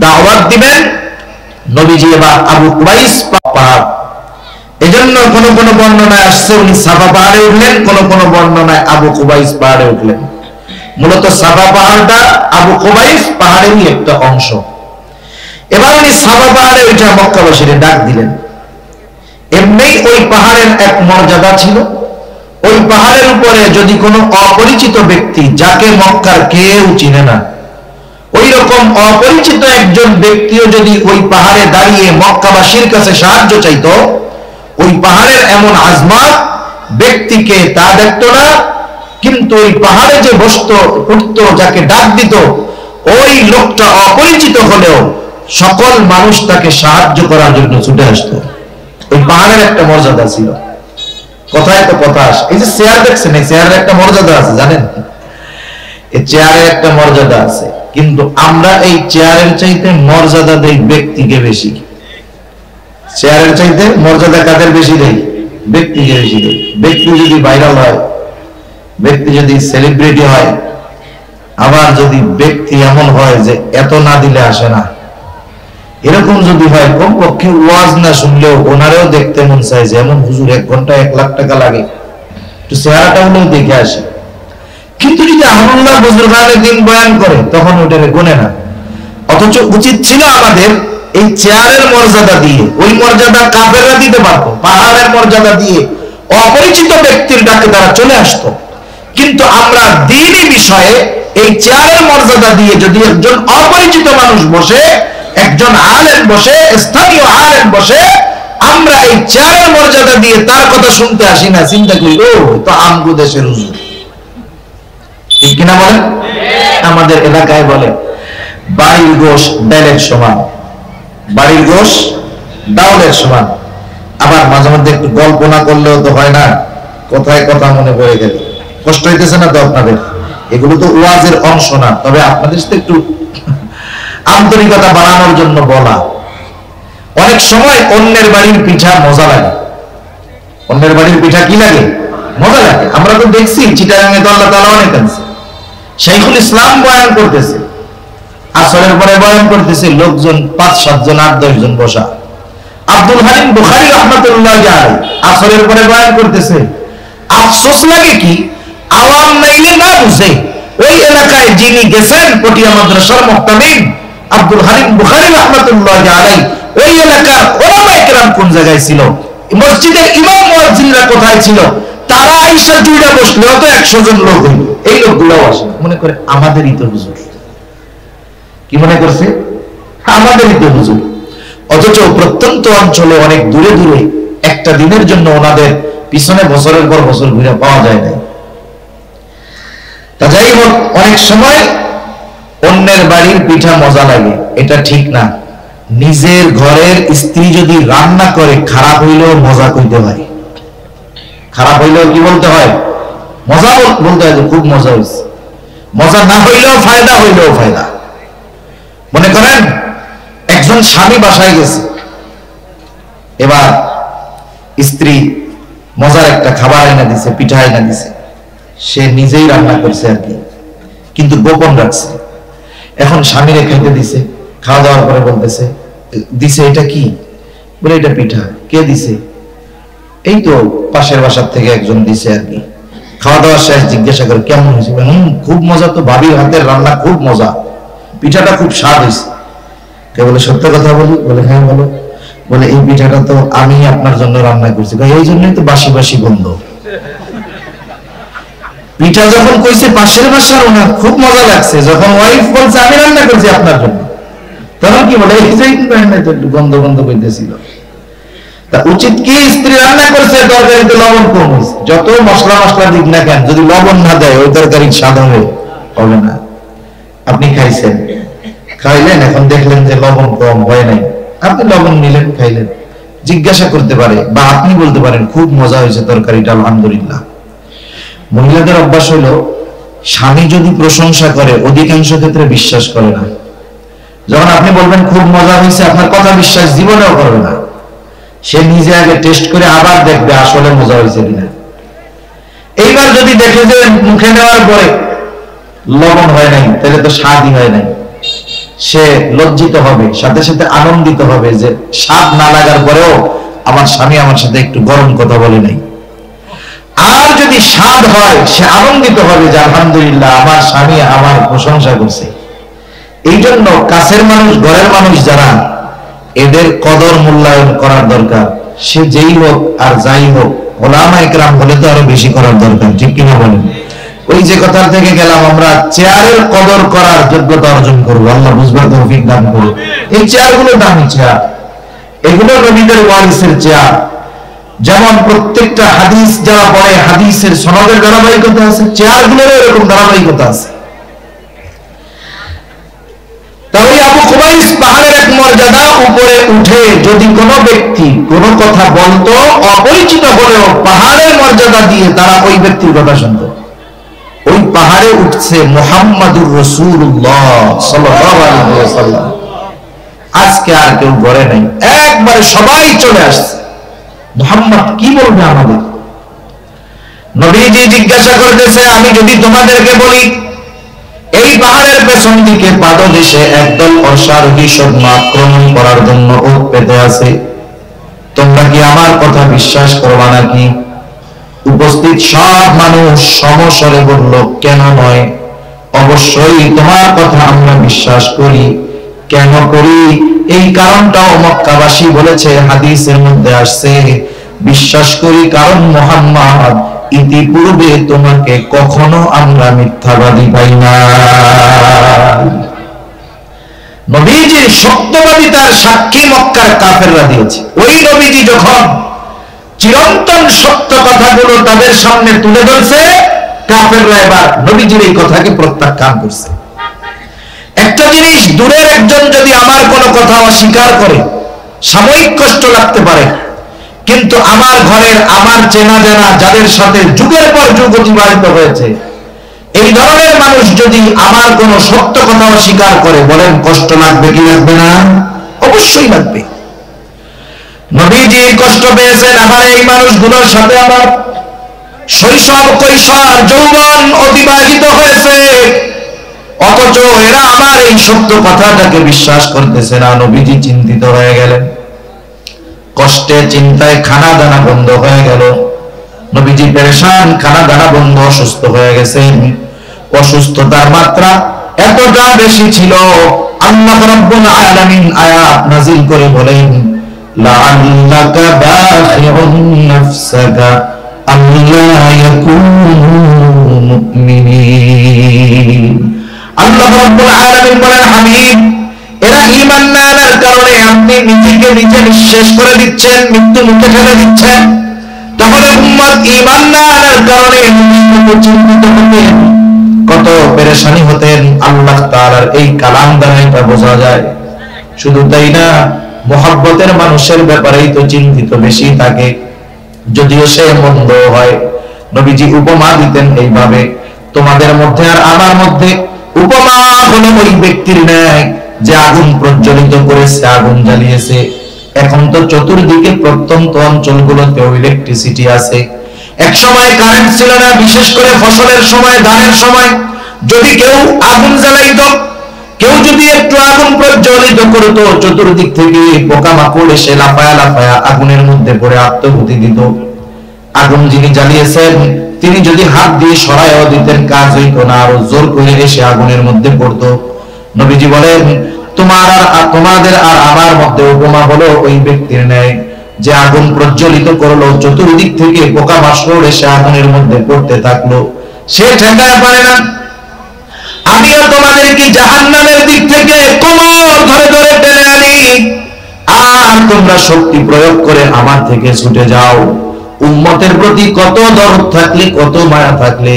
Speaker 1: দাওয়াত দিবেন, নবীজি এবার আবু কুবাইস পাহাড়, এজন্য কোন কোন বর্ণনায় আসছে উনি সাফা পাহাড়ে উঠলেন, কোন কোন বর্ণনায় আবু কুবাইস পাহাড়ে উঠলেন। মূলত সাফা পাহাড়টা আবু কুবাইস পাহাড়েরই একটা অংশ। এবার উনি সাফা পাহাড়ে উঠে মক্কাবাসীর ডাক দিলেন। এমনি ওই পাহাড়ের এক মর্যাদা ছিল। ওই পাহাড়ের উপরে যদি কোনো অপরিচিত ব্যক্তি, যাকে মক্কার কেউ চিনে না, ওই রকম অপরিচিত একজন ব্যক্তিও যদি ওই পাহাড়ে দাঁড়িয়ে মক্কাবাসীর কাছে সাহায্য চাইতো, ওই পাহাড়ের এমন আজমাত ব্যক্তিকে তা দেখতো না, কিন্তু ওই পাহাড়ে যে বসতো, উঠতো, যাকে ডাক দিত, ওই লোকটা অপরিচিত হলেও সকল মানুষ তাকে সাহায্য করার জন্য ছুটে আসতো। ওই পাহাড়ের একটা মর্যাদা ছিল। কথায় তো কথা আসে, এই যে চেয়ার দেখছেন, এই চেয়ারের একটা মর্যাদা আছে, জানেন? এই চেয়ারের একটা মর্যাদা আছে, কিন্তু আমরা এই চেয়ারের চাইতে মর্যাদা দেই ব্যক্তিকে বেশি। চেয়ারের চাইতে মর্যাদা কাদের বেশি দেই? ব্যক্তিকে বেশি দেই। ব্যক্তি যদি ভাইরাল হয়, ব্যক্তি যদি সেলিব্রিটি হয়, আবার যদি ব্যক্তি এমন হয় যে এত না দিলে আসে না, এরকম যদি হয়, কমপক্ষে ওয়াজ না শুনলেও ওনারেও দেখতে মন চায় যে এমন হুজুর 1 ঘন্টা 1 লাখ টাকা লাগে, একটু চেহারাটা হলেও দেখে আসে। কিন্তু যদি আহমদুল্লাহ বুজুর্গানের দিন বয়ান করে, তখন ওটারে গোনে না। অথচ উচিত ছিল আমাদের এই চেয়ারের মর্যাদা দিয়ে, ওই মর্যাদা কাফেররা দিতে পারতো, পাহাড়ের মর্যাদা দিয়ে অপরিচিত ব্যক্তির ডাকে তারা চলে আসতো। কিন্তু আমরা দ্বীনি বিষয়ে এই চেয়ারের মর্যাদা দিয়ে যদি একজন অপরিচিত মানুষ বসে, একজন আলেম বসে, স্থানীয় আলেম বসে, আমরা এই চেয়ারের মর্যাদা দিয়ে তার কথা শুনতে আসি না, চিন্তা করি ও তো আমগো দেশের হুজুর। ঠিক কিনা বলেন? আমাদের এলাকায় বলে বাড়ির গোশ ডালের সমান, বাড়ির গোশ ডাউলের সমান। আবার মাঝে মধ্যে একটু গল্প না করলেও তো হয় না, কথায় কথা মনে পড়ে গেল। কষ্ট হইতেছে না তো আপনাদের? এগুলো তো ওয়াজের অংশ না, তবে আপনাদের সাথে একটু আন্তরিকতা বাড়ানোর জন্য বলা। অনেক সময় অন্যের বাড়ির পিঠা মজা লাগে। অন্যের বাড়ির পিঠা কি লাগে? মজা লাগে। আমরা তো দেখছি চিটাগাঙে তো আল্লাহ তাআলা অনেক আছে। শাইখুল ইসলাম বয়ান করতেছে, আসরের পরে বয়ান করতেছে, লোকজন 5-7 জন 8-10 জন বসা। আব্দুল হালিম বুখারী রাহমাতুল্লাহ আলাইহি আসরের পরে বয়ান করতেছে, আফসোস লাগে কি আওয়াম নাইলে না বুঝে ওই এলাকায় যিনি গেছেন পটিয়া মাদ্রাসার মুহতামিম আব্দুল হালিম বুখারী রাহমাতুল্লাহ আলাইহি, ওই এলাকার উলামায়ে কেরাম কোন জায়গায় ছিল, মসজিদের ইমাম মুয়াজ্জিনরা কোথায় ছিল, তারা আইসা জুড়ে বসলেও তো 100 জন লোক হইল, এই লোকগুলোও আসে মনে করে আমাদেরই তো হুজুর। কি মনে করছে? আমাদেরই তো হুজুর। অথচ প্রত্যন্ত অঞ্চলে অনেক দূরে দূরে একটা দিনের জন্য ওনাদের পিছনে বছরের পর বছর ঘুরে পাওয়া যায় না। তা যাই হোক, অনেক সময় অন্যের বাড়ির পিঠা মজা লাগে, এটা ঠিক না। নিজের ঘরের স্ত্রী যদি রান্না করে খারাপ হইলেও মজা কইতে হয়, খারাপ হইলেও কি বলতে হয়? মজা বলতে হয়, খুব মজা হয়েছে। মজা না হইলেও ফায়দা, হইলেও ফায়দা। মনে করেন একজন স্বামী বাসায় গেছে, এবার স্ত্রী মজার একটা খাবার এনে দিছে, পিঠা এনে দিছে, সে নিজেই রান্না করছে আর কি, কিন্তু গোপন রাখছে। এখন স্বামীরে খেতে দিছে, খাওয়া দাওয়ার পরে বলতেছে, দিছে এটা কি? বলে এটা পিঠা। কে দিছে? এই তো পাশের বাসার থেকে একজন দিছে আর কি। খাওয়া দাওয়া শেষ, জিজ্ঞাসা করে কেমন হয়েছে? খুব মজা তো, ভাবির হাতের রান্না খুব মজা, পিঠাটা খুব স্বাদ হয়েছে। কে বলে সত্য কথা বলি? বলে হ্যাঁ বলো। বলে এই পিঠাটা তো আমি আপনার জন্য রান্না করছি। এই জন্যই তো বাসি বাসি গন্ধ। পিঠা যখন কইছে পাশের বাসার, ওনার খুব মজা লাগছে। যখন ওয়াইফ বলছে আমি রান্না করছি আপনার জন্য, তখন কি বলে এই যে গন্ধ গন্ধ কইতেছিল। তা উচিত কি, স্ত্রী রান্না করছে, তরকারিতে লবণ কম হয়েছে, যত মশলা মশলা দিক না কেন, যদি লবণ না দেয় ওই তরকারি স্বাদ হবে না। আপনি খাইছেন, খাইলেন, এখন দেখলেন যে লবণ কম হয় নাই, আপনি লবণ নিলেন, খাইলেন, জিজ্ঞাসা করতে পারে বা আপনি বলতে পারেন খুব মজা হয়েছে তরকারিটা, আলহামদুলিল্লাহ। মহিলাদের অভ্যাস হলো, স্বামী যদি প্রশংসা করে অধিকাংশ ক্ষেত্রে বিশ্বাস করে না। যখন আপনি বলবেন খুব মজা হয়েছে, আপনার কথা বিশ্বাস জীবনেও করবে না। সে নিজে আগে টেস্ট করে আবার দেখবে আসলে মজা হয়েছে কিনা। এইবার যদি দেখে যে মুখে নেওয়ার পরে লবণ হয় নাই, তাহলে তো স্বাদই হয় নাই, সে লজ্জিত হবে, সাথে সাথে আনন্দিত হবে যে স্বাদ না লাগার পরেও আমার স্বামী আমার সাথে একটু গরম কথা বলে নাই। আর যদি স্বাদ হয়, সে আনন্দিত হবে যে আলহামদুলিল্লাহ আমার স্বামী আমার প্রশংসা করছে। এই জন্য কাছের মানুষ, ঘরের মানুষ যারা, এদের কদর মূল্যায়ন করার দরকার। সে যেই হোক আর যাই হোক, ওলামায়ে কেরাম হলে তো আরো বেশি করার দরকার, ঠিক কিনা বলেন? ওই যে কথা থেকে গেলাম, আমরা চেয়ারের কদর করার যোগ্যতা অর্জন করবো, আল্লাহ বুঝবার তৌফিক দান করুন। এই চেয়ারগুলো দামি চেয়ার, এগুলো নবীদের ওয়ারিসের চেয়ার। যেমন প্রত্যেকটা হাদিস যারা পড়ে, হাদিসের সনদের ধারাবাহিকতা আছে, চেয়ারগুলোরও এরকম ধারাবাহিকতা আছে। তাহলে আবু কুবাইস পাহাড়ের এক মর্যাদা উপরে উঠে যদি কোনো ব্যক্তি কোনো কথা বলতো, অপরিচিত হলেও পাহাড়ের মর্যাদা দিয়ে তারা ওই ব্যক্তির কথা শুনত। ওই পাহাড়ে উঠছে মুহাম্মাদুর রাসূলুল্লাহ সাল্লাল্লাহু আলাইহি ওয়াসাল্লাম। আজকে আর কেউ ঘরে নাই, একবারে সবাই চলে আসছে। মুহাম্মদ কি বলবে আমাদের? নবীজি জিজ্ঞাসা করতেছে, আমি যদি তোমাদেরকে বলি এই পাহাড়ের পেছন দিকে পাদদেশে একদল অশ্বারোহী সৈন্য আক্রমণ করার জন্য ওঠ পেতে আছে, তোমরা কি আমার কথা বিশ্বাস করবা নাকি? উপস্থিত সব মানুষ সমস্বরে বলল, কেন নয়, অবশ্যই তোমার কথা আমরা বিশ্বাস করি। কেন করি? এই কারণটাও মক্কাবাসী বলেছে, হাদিসের মধ্যে আসছে, বিশ্বাস করি কারণ মুহাম্মদ ইতিপূর্বে তোমাকে কখনো আমরা মিথ্যাবাদী পাই না। নবীজির সত্যবাদিতার সাক্ষী মক্কার কাফেররা দিয়েছে। ওই নবীজি যখন চিরন্তন সত্য কথাগুলো তাদের সামনে তুলে ধরছে, কাফেররা এবার নবীজির এই কথাকে প্রত্যাখ্যান করছে। একটা জিনিস, দূরের একজন যদি আমার কোনো কথা অস্বীকার করে, সাময়িক কষ্ট লাগতে পারে, কিন্তু আমার ঘরের, আমার চেনা জানা, যাদের সাথে যুগের পর যুগ অতিবাহিত হয়েছে, এই ধরনের মানুষ যদি আমার কোনো সত্য কথা অস্বীকার করে, বলেন কষ্ট লাগবে কি লাগবে না? অবশ্যই লাগবে। নবীজি কষ্ট পেয়েছেন, আমার এই মানুষগুলোর সাথে আমার শৈশব, কৈশোর, যৌবন অতিবাহিত হয়েছে, অথচ এরা আমার এই সত্য কথাটাকে বিশ্বাস করতেছে না। নবীজি চিন্তিত হয়ে গেলেন। কষ্টে চিন্তায় খানা দানা বন্ধ হয়ে গেল। নবীজি পেরেশান, খানা দানা বন্ধ, অসুস্থ হয়ে গেছেন। অসুস্থতার মাত্রা এতটা বেশি ছিল, আল্লাহ রাব্বুল আলামিন আয়াত নাযিল করে বলেন, লাআল্লাকা বাখিউন নাফসাকা আল্লা ইয়াকুনু মুমিনিন। আল্লাহ রাব্বুল আলামিন বলেন, হাবিব, এরা ঈমান না আনার কারণে আপনি নিজেকে নিজে নিঃশেষ করে দিচ্ছেন, মৃত্যু মুখে ঠেলে দিচ্ছেন। তাহলে উম্মত ঈমান না আনার কারণে কত চিন্তিত হতেন, কত পেরেশানি হতেন। আল্লাহ তাআলার এই কালাম দ্বারা এটা বোঝা যায়। শুধু তাই না, মুহাব্বতের মানুষের ব্যাপারেই তো চিন্তিত বেশি থাকে, যদিও সে মন্দ হয়। নবীজি উপমা দিতেন এইভাবে, তোমাদের মধ্যে আর আমার মধ্যে উপমা হলো ওই ব্যক্তির ন্যায় যে আগুন প্রজ্বলিত করেছে, আগুন জ্বালিয়েছে। এখন তো চতুর্দিকে প্রত্যন্ত অঞ্চলগুলোতেও ইলেকট্রিসিটি আছে। এক সময় কারেন্ট ছিল না, বিশেষ করে ফসলের সময়, ধানের সময় যদি কেউ আগুন জ্বালাইত, কেউ যদি একটু আগুন প্রজ্বলিত করতো, চতুর্দিক থেকে পোকামাকড় এসে লাফায়া লাফায়া আগুনের মধ্যে পড়ে আত্মহুতি দিত। আগুন যিনি জ্বালিয়েছেন তিনি যদি হাত দিয়ে সরাইও দিতেন, কাজ হইত না, আরো জোর করে এসে আগুনের মধ্যে পড়তো। নবীজি বলেন, তোমাদের আর আমার মধ্যে উপমা হলো ওই ব্যক্তির ন্যায় যে আগুন প্রজ্বলিত করলো, চতুর্দিক থেকে পোকামাকড় এসে আগুনের মধ্যে পড়তে থাকলো, সে ঠেকাতে পারে না। আমিও তোমাদেরকে জাহান্নামের দিক থেকে কোমর ধরে ধরে টেনে আনি, আর তোমরা শক্তি প্রয়োগ করে আমার থেকে ছুটে যাও। উম্মতের প্রতি কত দরদ থাকলে, কত মায়া থাকলে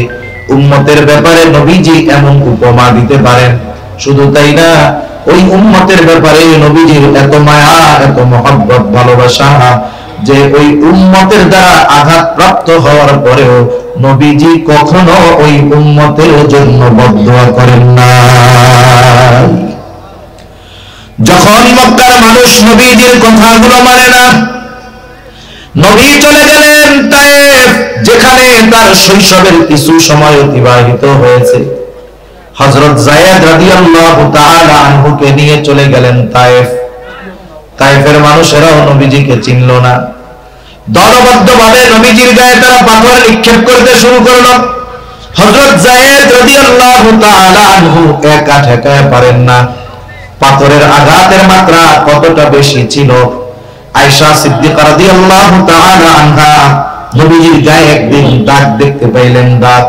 Speaker 1: উম্মতের ব্যাপারে নবীজি এমন উপমা দিতে পারেন। শুধু তাই না, ওই উম্মতের ব্যাপারে নবীজির এত মায়া, এত মহব্বত, ভালোবাসা যে ওই উম্মতের দ্বারা আঘাতপ্রাপ্ত হওয়ার পরেও নবীজি কখনো ওই উম্মতের জন্য বদদুয়া করেন না। যখন মক্কার মানুষ নবীজির কথাগুলো মানে না, নবী চলে গেলেন তায়েফ, যেখানে তার শৈশবের কিছু সময় অতিবাহিত হয়েছে। হযরত যায়েদ রাদিয়াল্লাহু তাআলা আনহুকে নিয়ে চলে গেলেন তায়েফ। তায়েফের মানুষেরাও নবীজিকে চিনল না। দলবদ্ধভাবে নবীজির গায়ে তারা পাথর নিক্ষেপ করতে শুরু করলো। হযরত যায়েদ রাদিয়াল্লাহু তাআলা আনহু একা ঠেকাতে পারেন না। পাথরের আঘাতের মাত্রা কতটা বেশি ছিল। আয়েশা সিদ্দিকা রাদিয়াল্লাহু তাআলা আনহা নবীজির গায়ে একদিন দাগ দেখতে পাইলেন, দাগ।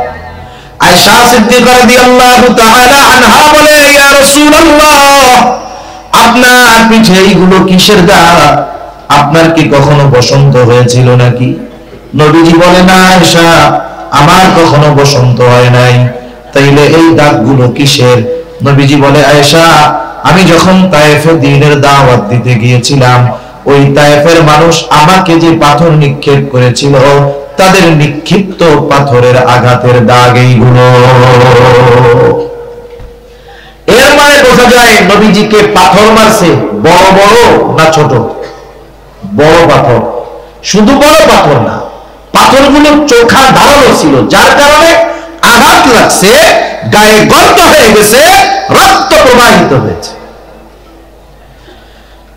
Speaker 1: আয়েশা সিদ্দিকা রাদিয়াল্লাহু তাআলা আনহা বলে, ইয়া রাসূলুল্লাহ, আপনার পিঠে এইগুলো কিসের দাগ? আপনার কি কখনো বসন্ত হয়েছিল নাকি? নবীজি বলে, না আয়েশা, আমার কখনো বসন্ত হয় নাই। তাইলে এই দাগগুলো কিসের? নবীজি বলে, আয়েশা, আমি যখন তায়েফে দ্বীনের দাওয়াত দিতে গিয়েছিলাম, ওই তায়েফের মানুষ আমাকে যে পাথর নিক্ষেপ করেছিল, তাদের নিক্ষিপ্ত পাথরের আঘাতের দাগ এইগুলো। এর মানে বোঝা যায় নবীজিকে পাথর মারছে বড় বড় না ছোট? বড় পাথর। শুধু বড় পাথর না, পাথরগুলো চোখা ধারালো ছিল, যার কারণে আঘাত লাগছে, গায়ে গর্ত হয়ে গেছে, রক্ত প্রবাহিত হয়েছে।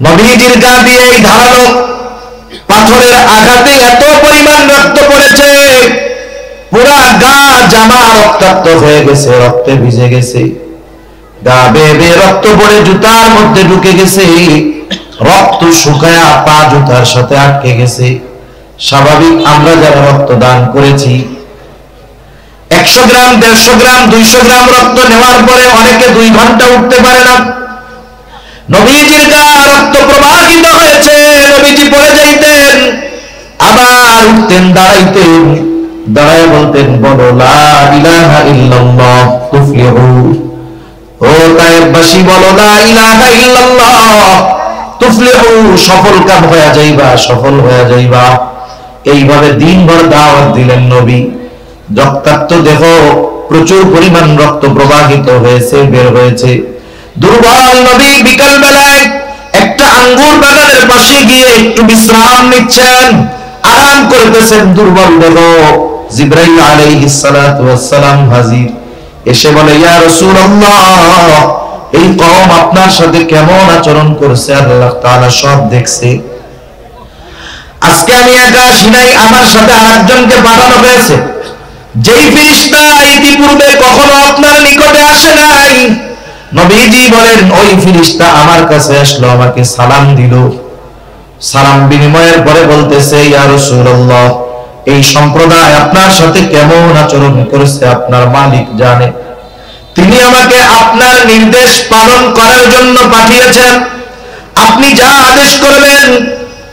Speaker 1: নবীজির গা দিয়ে এই ধারালো পাথরের আঘাতে এত পরিমাণ রক্ত পড়েছে, পুরা গা জামা রক্তাক্ত হয়ে গেছে, রক্তে ভিজে গেছে। গা বেয়ে বেয়ে রক্ত পড়ে জুতার মধ্যে ঢুকে গেছে, রক্ত শুকায়া পা জুতার সাথে আটকে গেছে। স্বাভাবিক আমরা যারা রক্ত দান করেছি, 100 গ্রাম, 150 গ্রাম, 200 গ্রাম রক্ত নেওয়ার পরে অনেকে 2 ঘন্টা উঠতে পারে না। নবীজির গা রক্ত প্রবাহিত হয়েছে, নবীজি পড়ে যাইতেন, আবার উঠতেন, দাঁড়াইতেন, দাঁড়ায় বলতেন, বলো লা ইলাহা ইল্লাল্লাহ তুফলিহু। ও তায়েফবাসী, বলো লা ইলাহা ইল্লাল্লাহ তুফলিহু, সফল কাম হয়ে যাইবা, সফল হয়ে যাইবা। এইভাবে দিনভর দাওয়াত দিলেন নবী। রক্তাক্ত দেহ, প্রচুর পরিমাণ রক্ত প্রবাহিত হয়েছে, বের হয়েছে। দুর্বল নবী বিকাল বেলায় একটা আঙ্গুর বাগানের পাশে গিয়ে একটু বিশ্রাম নিচ্ছেন, আরাম করতেছেন। দুর্বল দেহ, জিবরাইল আলাইহিস সালাতু ওয়াস সালাম হাজির, এসে বলে, ইয়া রাসূলুল্লাহ, এই কওম আপনার সাথে কেমন আচরণ করছে আল্লাহ তাআলা সব দেখছে। আজকে আমি একা আসি নাই, আমার সাথে আরেকজনকে পাঠানো হয়েছে, যেই ফেরেশতা ইতিপূর্বে কখনো আপনার নিকটে আসে নাই। নবীজি বলেন ওই ফেরেশতা আমার কাছে আসলো, আমাকে সালাম দিল। সালাম বিনিময়ের পরে বলতেছে, ইয়া রাসূলুল্লাহ, এই সম্প্রদায় আপনার সাথে কেমন আচরণ করেছে আপনার মালিক জানে। তিনি আমাকে আপনার নির্দেশ পালন করার জন্য পাঠিয়েছেন। আপনি যা আদেশ করবেন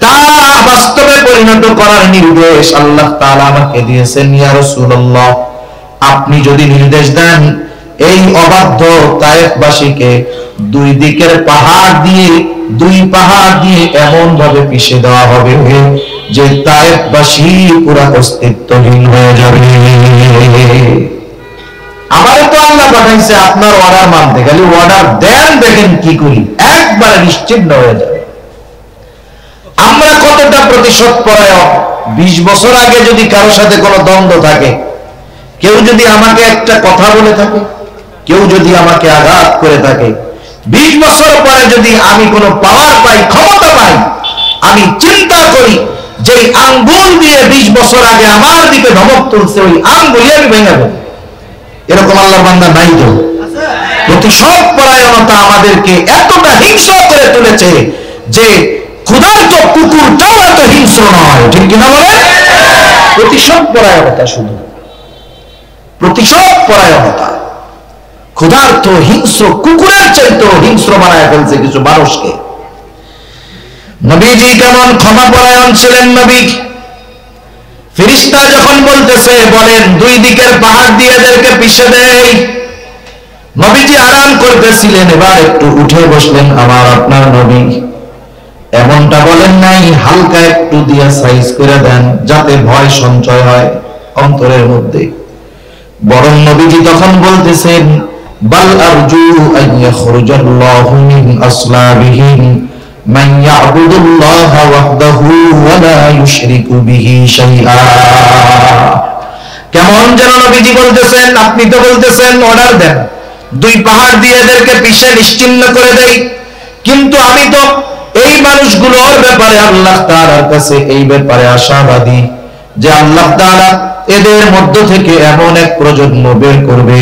Speaker 1: তা বাস্তবে পরিণত করার নির্দেশ আল্লাহ তাআলা আমাকে দিয়েছেন। ইয়া রাসূলুল্লাহ, আপনি যদি নির্দেশ দেন এই অবাধ্য তায়েফবাসীকে দুই দিকের পাহাড় দিয়ে এমন ভাবে পিষে দেওয়া হবে যে তায়েফবাসী পুরা অস্তিত্বহীন হয়ে যাবে। আমার তো আল্লাহ পাঠাইছে আপনার অর্ডার মানতে, খালি অর্ডার দেন, দেখেন কি করি, একবারে নিশ্চিন্ন হয়ে যাবে। আমরা কতটা প্রতিশোধ পরায়ণ। 20 বছর আগে যদি কারোর সাথে কোনো দ্বন্দ্ব থাকে, কেউ যদি আমাকে একটা কথা বলে থাকে, কেউ যদি আমাকে আঘাত করে থাকে, 20 বছর পরে যদি আমি কোনো পাওয়ার পাই, ক্ষমতা পাই, আমি চিন্তা করি যে আঙ্গুল দিয়ে 20 বছর আগে আমার দিকে ধমক তুলছে, ওই আঙ্গুলই আমি ভেঙে দেব। এরকম আল্লাহর বান্দা নাই তো? প্রতিশোধ পরায়ণতা আমাদেরকে এতটা হিংস্র করে তুলেছে যে ক্ষুধার্ত কুকুরটাও এত হিংস্র নয়, ঠিক কিনা বলে? প্রতিশোধ পরায়ণতা, শুধু প্রতিশোধ পরায়ণতা। ক্ষুধার্ত হিংস্র কুকুরের চাইতেও হিংস্র বানায় ফেলছে কিছু মানুষকে। নবীজি কেমন ক্ষমা পরায়ণ ছিলেন নবী। ফেরেশতা যখন বলতেছে, বলেন দুই দিকের পাহাড় দিয়ে এদেরকে পিষে দেই। নবীজি আরাম করতেছিলেন, এবার একটু উঠে বসলেন আমার আপনার নবী। এমনটা বলেন নাই হালকা একটু দিয়া সাইজ করে দেন যাতে ভয় সঞ্চয় হয় অন্তরের মধ্যে। বরং নবীজি তখন বলতেছেন, বাল আরজু আন ইয়াখরুজাল্লাহু মিন আসলাবিহিম মান ইয়াবুদুল্লাহ ওয়াহদাহু ওয়া লা ইউশরিকু বিহি শাইআ। কেমন যেন নবীজি বলতেছেন, আপনি তো বলতেছেন অর্ডার দেন, দুই পাহাড় দিয়ে এদেরকে পিষে নিশ্চিহ্ন করে দেই, কিন্তু আমি তো এই মানুষগুলোর ব্যাপারে আল্লাহ তাআলার কাছে এই ব্যাপারে আশাবাদী যে আল্লাহ তাআলা এদের মধ্য থেকে এমন এক প্রজন্ম বের করবে,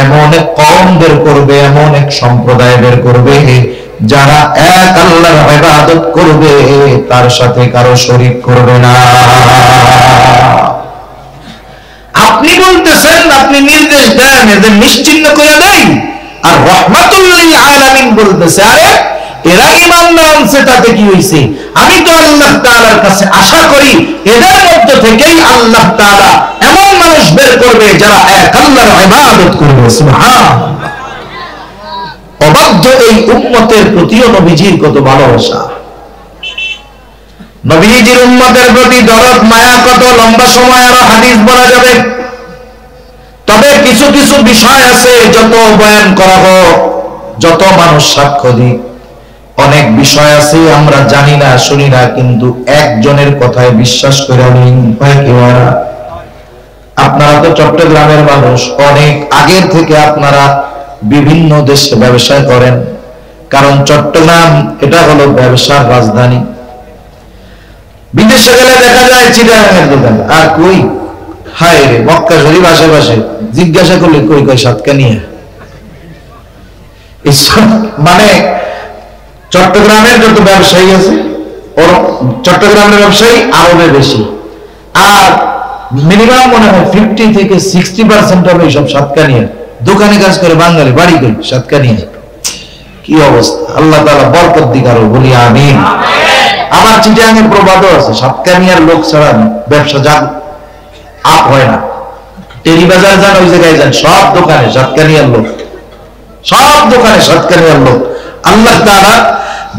Speaker 1: এমন এক কওম বের করবে, এমন এক সম্প্রদায় বের করবে যারা এক আল্লাহর ইবাদত করবে, তার সাথে কারো শরীক করবে না। আপনি বলতেছেন, আপনি নির্দেশ দেন এদের নিশ্চিহ্ন করে দেই, আর রাহমাতুল লিল আলামিন বলতেছে আরে এরা ঈমান না আনছে তাতে কি হইছে? আমি তো আল্লাহ তাআলার কাছে আশা করি এদের মধ্য থেকেই আল্লাহ তাআলা এমন মানুষ বের করবে যারা এক আল্লাহর ইবাদত করবে। সুবহানাল্লাহ। অবাধ্য এই উম্মতের প্রতিও নবীজির কত ভালোবাসা, নবীজির উম্মতের প্রতি দরদ মায়া কত। লম্বা সময় আরো হাদিস বলা যাবে, তবে কিছু কিছু বিষয় আছে যত বয়ান করা হোক, যত মানুষ সাক্ষ্য দিক, অনেক বিষয় আছে আমরা জানি না শুনি না, কিন্তু একজনের কথায় বিশ্বাস করে নিন। আপনারা তো চট্টগ্রামের মানুষ, অনেক আগের থেকে আপনারা বিভিন্ন দেশে ব্যবসা করেন, কারণ চট্টগ্রাম এটা হলো ব্যবসার রাজধানী। বিদেশে গেলে দেখা যায় চিটাগাঙের দোকান, আর কই হায় রে মক্কা শরীফ আশেপাশে জিজ্ঞাসা করলে কই কই সাতকানিয়া। মানে চট্টগ্রামের যত ব্যবসায়ী আছে, ওর চট্টগ্রামের ব্যবসায়ী আরবে বেশি, আর মিনিমাম মনে হয় 50 থেকে 60% হবে এইসব সাতকানিয়া। দোকানে কাজ করে বাঙালি, বাড়ি কই সাতকানিয়া। কি অবস্থা, আল্লাহ তাআলা বরকত দিক আরো, বলি আমিন। আমার চিটাগাঙের প্রবাদও আছে, সাতকানিয়ার লোক ছাড়া ব্যবসা যান আপ হয় না। টেরিবাজার যান, ওই জায়গায় যান, সব দোকানে সাতকানিয়ার লোক, সব দোকানে সাতকানিয়ার লোক। আল্লাহ তাআলা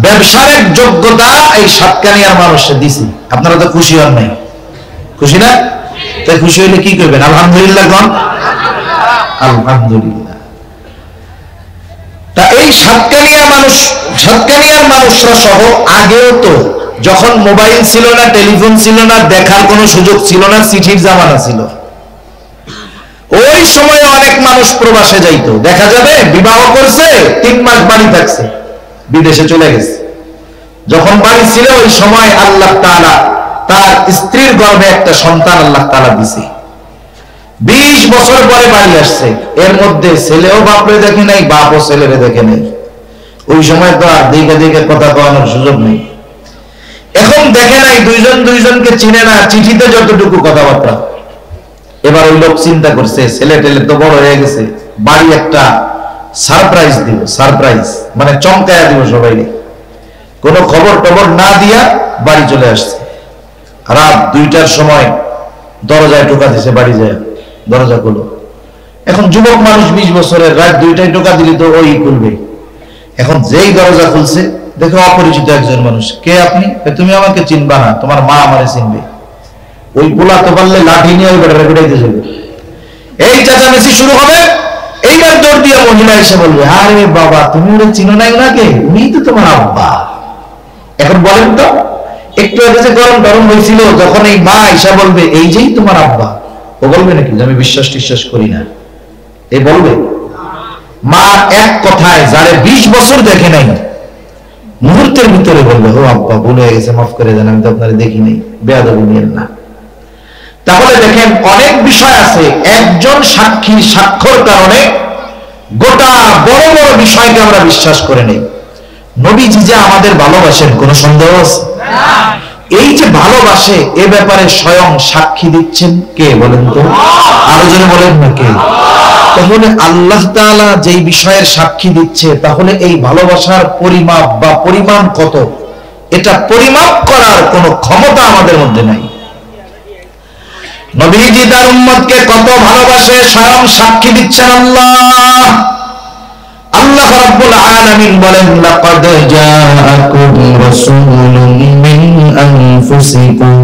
Speaker 1: ব্যবসার এক যোগ্যতা এই সাতকানিয়ার মানুষকে দিছে। আপনারা তো খুশি হন নাই? খুশি না? তাই খুশি হইলে কি করবেন? আলহামদুলিল্লাহ কোন আলহামদুলিল্লাহ। তা এই সাতকানিয়ার মানুষরা সহ আগেও তো যখন মোবাইল ছিল না, টেলিফোন ছিল না, দেখার কোনো সুযোগ ছিল না, চিঠির জামানা ছিল, ওই সময় অনেক মানুষ প্রবাসে যাইতো। দেখা যাবে বিবাহ করছে, 3 মাস বাড়ি থাকছে, বিদেশে চলে গেছে। যখন বাড়ি ছিল ওই সময় আল্লাহ তাআলা তার স্ত্রীর গর্ভে একটা সন্তান আল্লাহ তাআলা দিয়েছে। 20 বছর পরে বাড়ি আসছে, এর মধ্যে ছেলেও বাপরে দেখে নাই, বাপও ছেলেরে দেখে নাই। ওই সময় তো আর দিকে দিকে কথা কওয়ানোর সুযোগ নেই। এখন দেখে নাই, দুইজন দুইজনকে চিনে না, চিঠিতে যতটুকু কথাবার্তা। এবার ওই লোক চিন্তা করছে ছেলে টেলে তো বড় হয়ে গেছে, বাড়ি একটা সারপ্রাইজ দিব, সারপ্রাইজ মানে চমকায়া দিব সবাইকে। কোনো খবর টবর না দিয়া বাড়ি চলে আসছে। রাত 2টার সময় দরজায় টোকা দিছে, বাড়ি যায় দরজা খুলো। এখন যুবক মানুষ 20 বছরের, রাত 2টায় টোকা দিলে তো ওই খুলবে। এখন যেই দরজা খুলছে দেখো অপরিচিত একজন মানুষ। কে আপনি? তুমি আমাকে চিনবা না, তোমার মা আমারে চিনবে। ওই পোলা তো পারলে লাঠি নিয়ে ওই বেটারে পিটাইতে যাবে। এই চেঁচামেচি শুরু হবে। এইবার দৌড় দিয়ে মহিলা এসে বলবে, আরে বাবা তুমি ওরে চিনো না, ওনাকে, উনি তো তোমার আব্বা। এখন বলেন তো, একটু আগে যে গরম গরম হয়েছিল, যখন এই মা এসে বলবে এই যেই তোমার আব্বা, ও বলবে নাকি যে আমি বিশ্বাস করি না? এই বলবে? মা এক কথায় যারে 20 বছর দেখে নাই, মুহূর্তের ভিতরে বলবে, ও আব্বা ভুলে গেছে, মাফ করে দেন, আমি তো আপনারে দেখি নাই, বেয়াদবি নিয়েন না। তাহলে দেখেন অনেক বিষয় আছে, একজন সাক্ষী সাক্ষ্যর কারণে গোটা বড় বড় বিষয়কে আমরা বিশ্বাস করে নেই। নবীজি যে আমাদের ভালোবাসেন কোনো সন্দেহ আছে? এই যে ভালোবাসে এ ব্যাপারে স্বয়ং সাক্ষী দিচ্ছেন কে বলেন তো? আরো জনে বলেন না কে? তাহলে আল্লাহ তাআলা যেই বিষয়ের সাক্ষী দিচ্ছে, তাহলে এই ভালোবাসার পরিমাপ বা পরিমাণ কত, এটা পরিমাপ করার কোনো ক্ষমতা আমাদের মধ্যে নাই। নবীজি তার উম্মতকে কত ভালোবাসে স্বয়ং সাক্ষী দিচ্ছেন আল্লাহ। আল্লাহ রাব্বুল আলামিন বলেন, লাকাদ জাআকুম রাসূলুম মিন আনফুসিকুম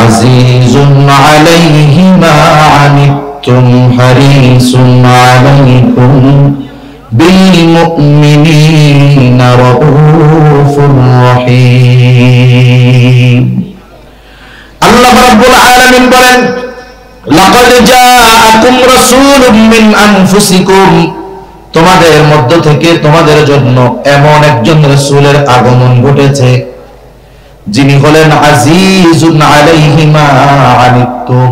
Speaker 1: আজিজুন আলাইহি মা আনিতুম হারিসুন আলাইকুম বিল মুমিনিনা রাউফুর রহিম। আল্লাহ রাব্বুল আলামিন বলেন, লাকাদ জাআকুম রাসূলুম মিন আনফুসিকুম, তোমাদের মধ্য থেকে তোমাদের জন্য এমন একজন রাসূলের আগমন ঘটেছে যিনি হলেন আজিজুন আলাইহি মা আনিতুম।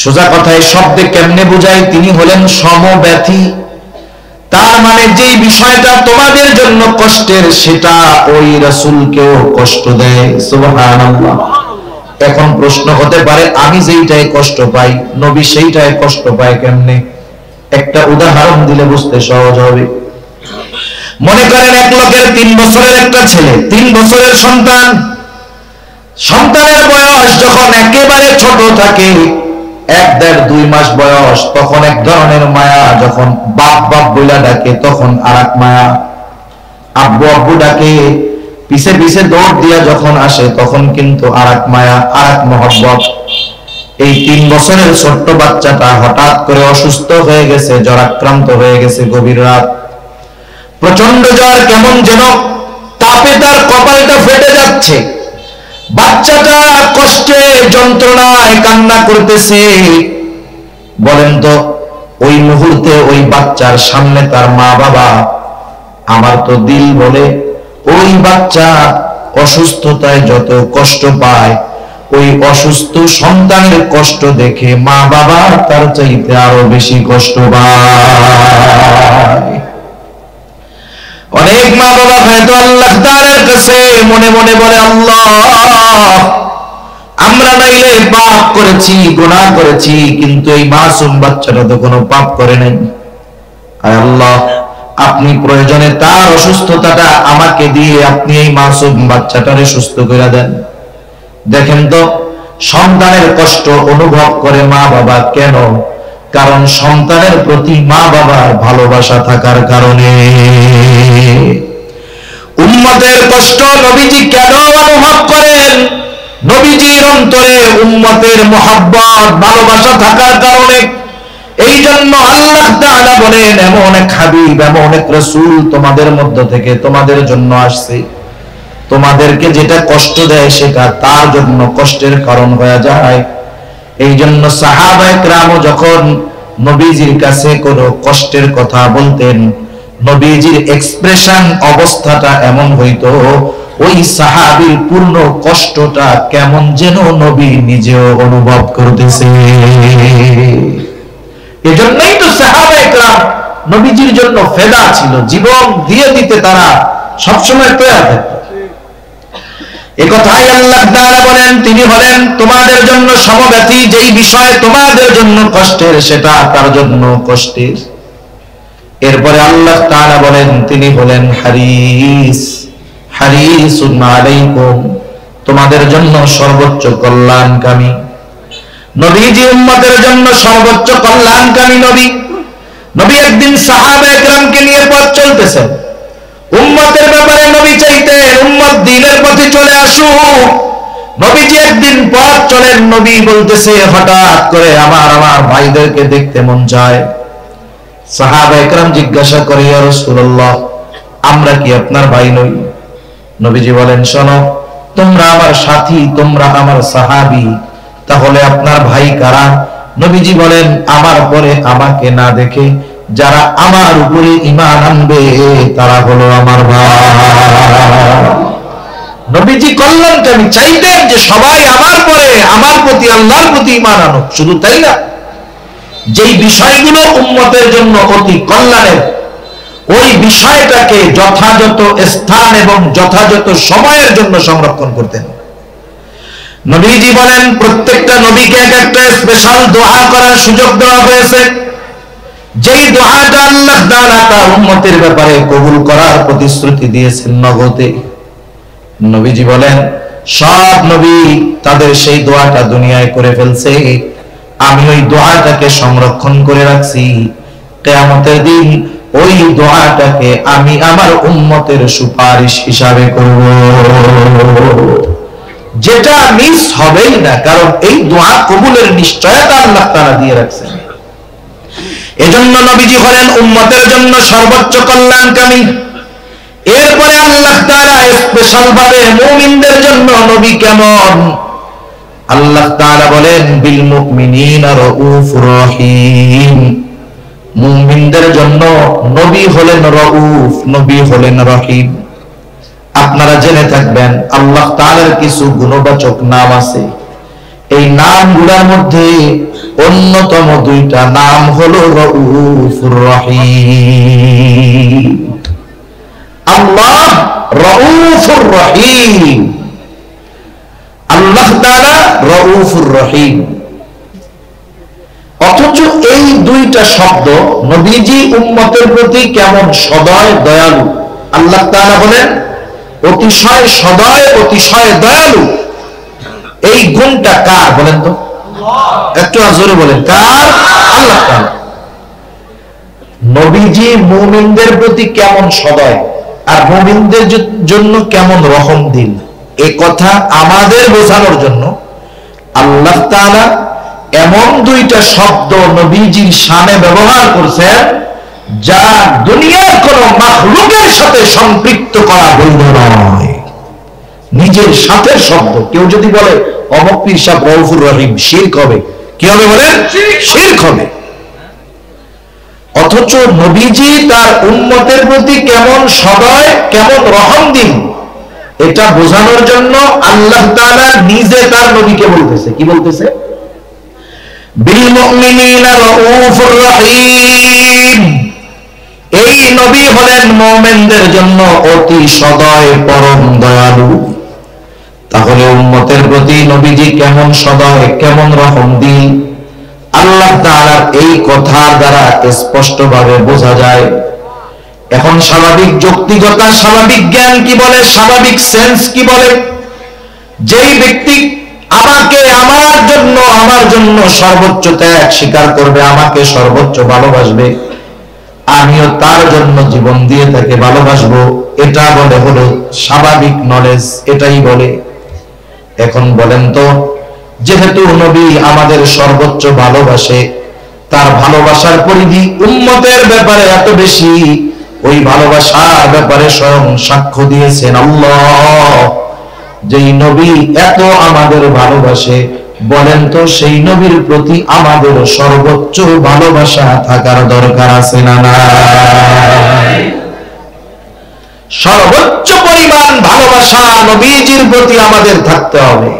Speaker 1: সোজা কথায় শব্দে কেমনে বোঝায়? তিনি হলেন সমব্যথী। তার মানে যেই বিষয়টা তোমাদের জন্য কষ্টের, সেটা ওই রাসূলকেও কষ্ট দেয়। সুবহানাল্লাহ। এখন প্রশ্ন হতে পারে, আমি যেইটাই কষ্ট পাই নবী সেইটাই কষ্ট পায় কেমনে? একটা উদাহরণ দিলে বুঝতে সহজ হবে। মনে করেন এক লোকের 3 বছরের একটা ছেলে, 3 বছরের সন্তান। সন্তানের বয়স যখন একেবারে ছোট থাকে, 1-1.5-2 মাস বয়স, তখন এক ধরনের মায়া। যখন বাপ বাপ বইলা ডাকে তখন আরেক মায়া। আব্বু আব্বু ডাকে, পিছে পিছে দৌড় দিয়া যখন আসে তখন কিন্তু আরেক মায়া, আরেক মহব্বত। এই 3 বছরের ছোট্ট বাচ্চাটা হঠাৎ করে অসুস্থ হয়ে গেছে, জ্বরাক্রান্ত হয়ে গেছে। গভীর রাত, প্রচন্ড জ্বর, কেমন যেন তাপে তার কপালটা ফেটে যাচ্ছে। বাচ্চাটা কষ্টে যন্ত্রণায় কান্না করতেছে। বলেন তো ওই মুহূর্তে ওই বাচ্চার সামনে তার মা বাবা, আমার তো দিল বলে ওই বাচ্চা অসুস্থতায় যত কষ্ট পায়, ওই অসুস্থ সন্তানের কষ্ট দেখে মা বাবা তার চাইতে আরো বেশি কষ্ট পায়। অনেক মা বাবা হয়তো আল্লাহ তাআলার কাছে মনে মনে বলে, আল্লাহ আমরা নাইলে পাপ করেছি, গুনাহ করেছি, কিন্তু এই মাসুম বাচ্চাটা তো কোনো পাপ করে নাই। আর আল্লাহ আপনি প্রয়োজনে তার অসুস্থতাটা আমাকে দিয়ে আপনি এই মাসুম বাচ্চাটারে সুস্থ করে দেন। দেখেন তো সন্তানের কষ্ট অনুভব করে মা বাবা কেন? কারণ সন্তানের প্রতি মা বাবার ভালোবাসা থাকার কারণে। উম্মতের কষ্ট নবীজি কেন অনুভব করেন? নবীজির অন্তরে উম্মতের মহব্বত ভালোবাসা থাকার কারণে। এই জন্য আল্লাহ তাআলা বলেন, এমন এক হাবিব, এমন এক রাসূল তোমাদের মধ্য থেকে তোমাদের জন্য আসছে। তোমাদেরকে যেটা কষ্ট দেয় সেটা তার জন্য কষ্টের কারণ হয়ে যায়। এই জন্য সাহাবায়ে কেরাম যখন নবীজির কাছে কোনো কষ্টের কথা বলতেন, নবীজির এক্সপ্রেশন, অবস্থাটা এমন হইতো ওই সাহাবীর পূর্ণ কষ্টটা কেমন যেন নবী নিজেও অনুভব করতেছে। এজন্যই তো সাহাবায়ে কেরাম নবীজির জন্য ফেদা ছিল, জীবন দিয়ে দিতে তারা সবসময় তৈরি থাকত। একথাই আল্লাহ তাআলা বলেন, তিনি হলেন তোমাদের জন্য সমব্যথী, যেই বিষয় তোমাদের জন্য কষ্টের সেটা তার জন্য কষ্টের। এরপরে আল্লাহ তাআলা বলেন তিনি হলেন হারিস, হারিসুন আলাইকুম, তোমাদের জন্য সর্বোচ্চ কল্যাণকামী। নবীজি উম্মতের জন্য সর্বোচ্চ কল্যাণকামী নবী। নবী একদিন সাহাবায়ে কেরামকে নিয়ে পথ চলতেছেন, উম্মতের ব্যাপারে নবী চাইতেন উম্মত দ্বীনের পথে চলে আসুক। নবীজি একদিন পথ চলেন, নবী বলতেছে হঠাৎ করে আমার ভাইদেরকে দেখতে মন চায়। সাহাবায়ে কেরাম জিজ্ঞাসা করে ইয়া রাসূলুল্লাহ, আমরা কি আপনার ভাই নই? নবীজি বলেন শোনো, তোমরা আমার সাথী, তোমরা আমার সাহাবী, তাহলে আপনার ভাই কারা? নবীজি বলেন আমার পরে আমাকে না দেখে যারা আমার উপরে ঈমান আনবে তারা হলো আমার ভাই। নবীজি কল্যাণকামী চাইতেন যে সবাই আমার পরে আমার প্রতি আল্লাহর প্রতি ঈমান আনুক। শুধু তাই না, যেই বিষয়গুলো উম্মতের জন্য অতি কল্যাণের, ওই বিষয়টাকে যথাযথ স্থান এবং যথাযথ সময়ের জন্য সংরক্ষণ করতেন। নবীজি বলেন প্রত্যেকটা নবীকে এক একটা স্পেশাল দোয়া করার সুযোগ দেওয়া হয়েছে, যেই দোয়াটা আল্লাহ তাআলা তার উম্মতের ব্যাপারে কবুল করার প্রতিশ্রুতি দিয়েছেন নগদে। নবীজি বলেন সব নবী তাদের সেই দোয়াটা দুনিয়ায় করে ফেলছে, আমি ওই দোয়াটাকে সংরক্ষণ করে রাখছি। কিয়ামতের দিন ওই দোয়াটাকে আমি আমার উম্মতের সুপারিশ হিসাবে করব, যেটা মিস হবেই না, কারণ এই দোয়া কবুলের নিশ্চয়তা আল্লাহ তাআলা দিয়ে রাখছেন। এজন্য নবীজি হলেন উম্মতের জন্য সর্বোচ্চ কল্যাণকামী। এরপরে আল্লাহ তাআলা স্পেশাল ভাবে মুমিনদের জন্য নবী কেমন, আল্লাহ তাআলা বলেন বিল মুমিনিনা রাউফুর রহিম, মুমিনদের জন্য নবী হলেন রাউফ, নবী হলেন রহিম। আপনারা জেনে থাকবেন আল্লাহ তাআলার কিছু গুণবাচক নাম আছে, এই নামগুলোর মধ্যে অন্যতম দুইটা নাম হলো রাউফুর রহিম। আল্লাহ রাউফুর রহিম, আল্লাহ তাআলা রাউফুর রহিম। অথচ এই দুইটা শব্দ নবীজি উম্মতের প্রতি কেমন সদয় দয়ালু। আল্লাহ তাআলা বলেন অতিশয় সদয়, অতিশয় দয়ালু। এই গুণটা কার বলেন তো? একটু জোরে বলেন, কার? আল্লাহ তাআলা। নবীজি মুমিনদের প্রতি কেমন সদয় আর মুমিনদের জন্য কেমন রহম দিল, এই কথা আমাদের বোঝানোর জন্য আল্লাহ তাআলা এমন দুইটা শব্দ নবীজির শানে ব্যবহার করছেন যা দুনিয়ার কোন মাখলুকের সাথে সম্পৃক্ত করা বৈধ নয়। নিজের সাথে শব্দ, কেউ যদি বলে অমুক পীর সাহেব রাউফুর রহিম, শিরক হবে। কি হবে বলেন? শিরক হবে। অথচ নবীজি তার উম্মতের প্রতি কেমন সদয়, কেমন রহম দিন, এটা বোঝানোর জন্য আল্লাহ তাআলা নিজে তার নবীকে বলতেছে। কি বলতেছে? বিল মুমিনিনা রাউফুর রহিম। এই নবী হলেন মুমিনদের জন্য অতি সদয়, পরম দয়ালু। তাহলে উম্মতের প্রতি নবীজি কেমন সদয়, কেমন রহম দিন, আল্লাহ তাআলার এই কথার দ্বারা স্পষ্টভাবে বোঝা যায়। এখন স্বাভাবিক যৌক্তিকতা, স্বাভাবিক জ্ঞান কি বলে, স্বাভাবিক সেন্স কি বলে, যেই ব্যক্তি আমাকে আমার জন্য সর্বোচ্চ ত্যাগ স্বীকার করবে, আমাকে সর্বোচ্চ ভালোবাসবে, আমিও তার জন্য জীবন দিয়ে তাকে ভালোবাসবো, এটা বলে হলো স্বাভাবিক নলেজ, এটাই বলে। এখন বলেন তো, যেহেতু নবী আমাদের সর্বোচ্চ ভালোবাসে, তার ভালোবাসার পরিধি উম্মতের ব্যাপারে এত বেশি, ওই ভালোবাসার ব্যাপারে স্বয়ং সাক্ষ্য দিয়েছেন আল্লাহ। যেই নবী এত আমাদের ভালোবাসে, বলেন তো সেই নবীর প্রতি আমাদের সর্বোচ্চ ভালোবাসা থাকার দরকার আছে না নাই? সর্বোচ্চ পরিমাণ ভালোবাসা নবীজির প্রতি আমাদের থাকতে হবে।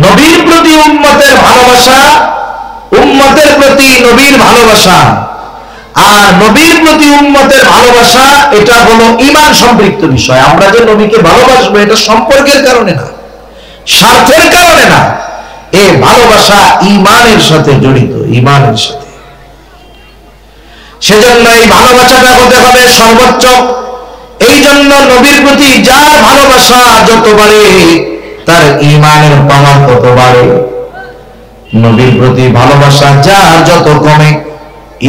Speaker 1: নবীর প্রতি উম্মতের ভালোবাসা, উম্মতের প্রতি নবীর ভালোবাসা, আর নবীর প্রতি উম্মতের ভালোবাসা এটা হলো ঈমান সম্পৃক্ত বিষয়। আমরা যে নবীকে ভালোবাসবো এটা সম্পর্কের কারণে না, স্বার্থের কারণে না, এই ভালোবাসা ঈমানের সাথে জড়িত, ঈমানের সাথে। সেজন্য এই ভালোবাসাটা হতে হবে সর্বোচ্চ। এই জন্য নবীর প্রতি যার ভালোবাসা যত বাড়ে তার ঈমানের পাওয়ার তত বাড়ে। নবীর প্রতি ভালোবাসা যার যত কমে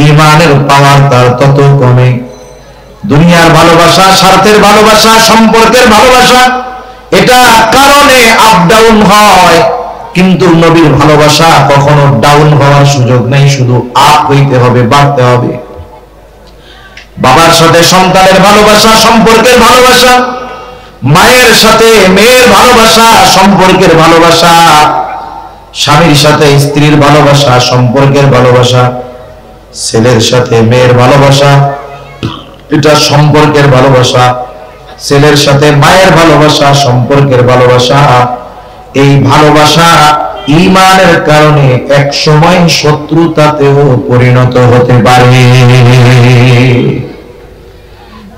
Speaker 1: ঈমানের পাওয়ার তার তত কমে। দুনিয়ার ভালোবাসা, স্বার্থের ভালোবাসা, সম্পর্কের ভালোবাসা, এটা কারণে আপ ডাউন হয়, কিন্তু নবীর ভালোবাসা কখনো ডাউন হওয়ার সুযোগ নেই, শুধু আপ হইতে হবে, বাড়তে হবে। বাবার সাথে সন্তানের ভালোবাসা সম্পর্কের ভালোবাসা, মায়ের সাথে মেয়ের ভালোবাসা সম্পর্কের ভালোবাসা, স্বামীর সাথে স্ত্রীর ভালোবাসা সম্পর্কের ভালোবাসা, ছেলের সাথে মেয়ের ভালোবাসা এটা সম্পর্কের ভালোবাসা, ছেলের সাথে মায়ের ভালোবাসা সম্পর্কের ভালোবাসা। এই ভালোবাসা ঈমানের কারণে এক সময় শত্রুতাতেও পরিণত হতে পারে।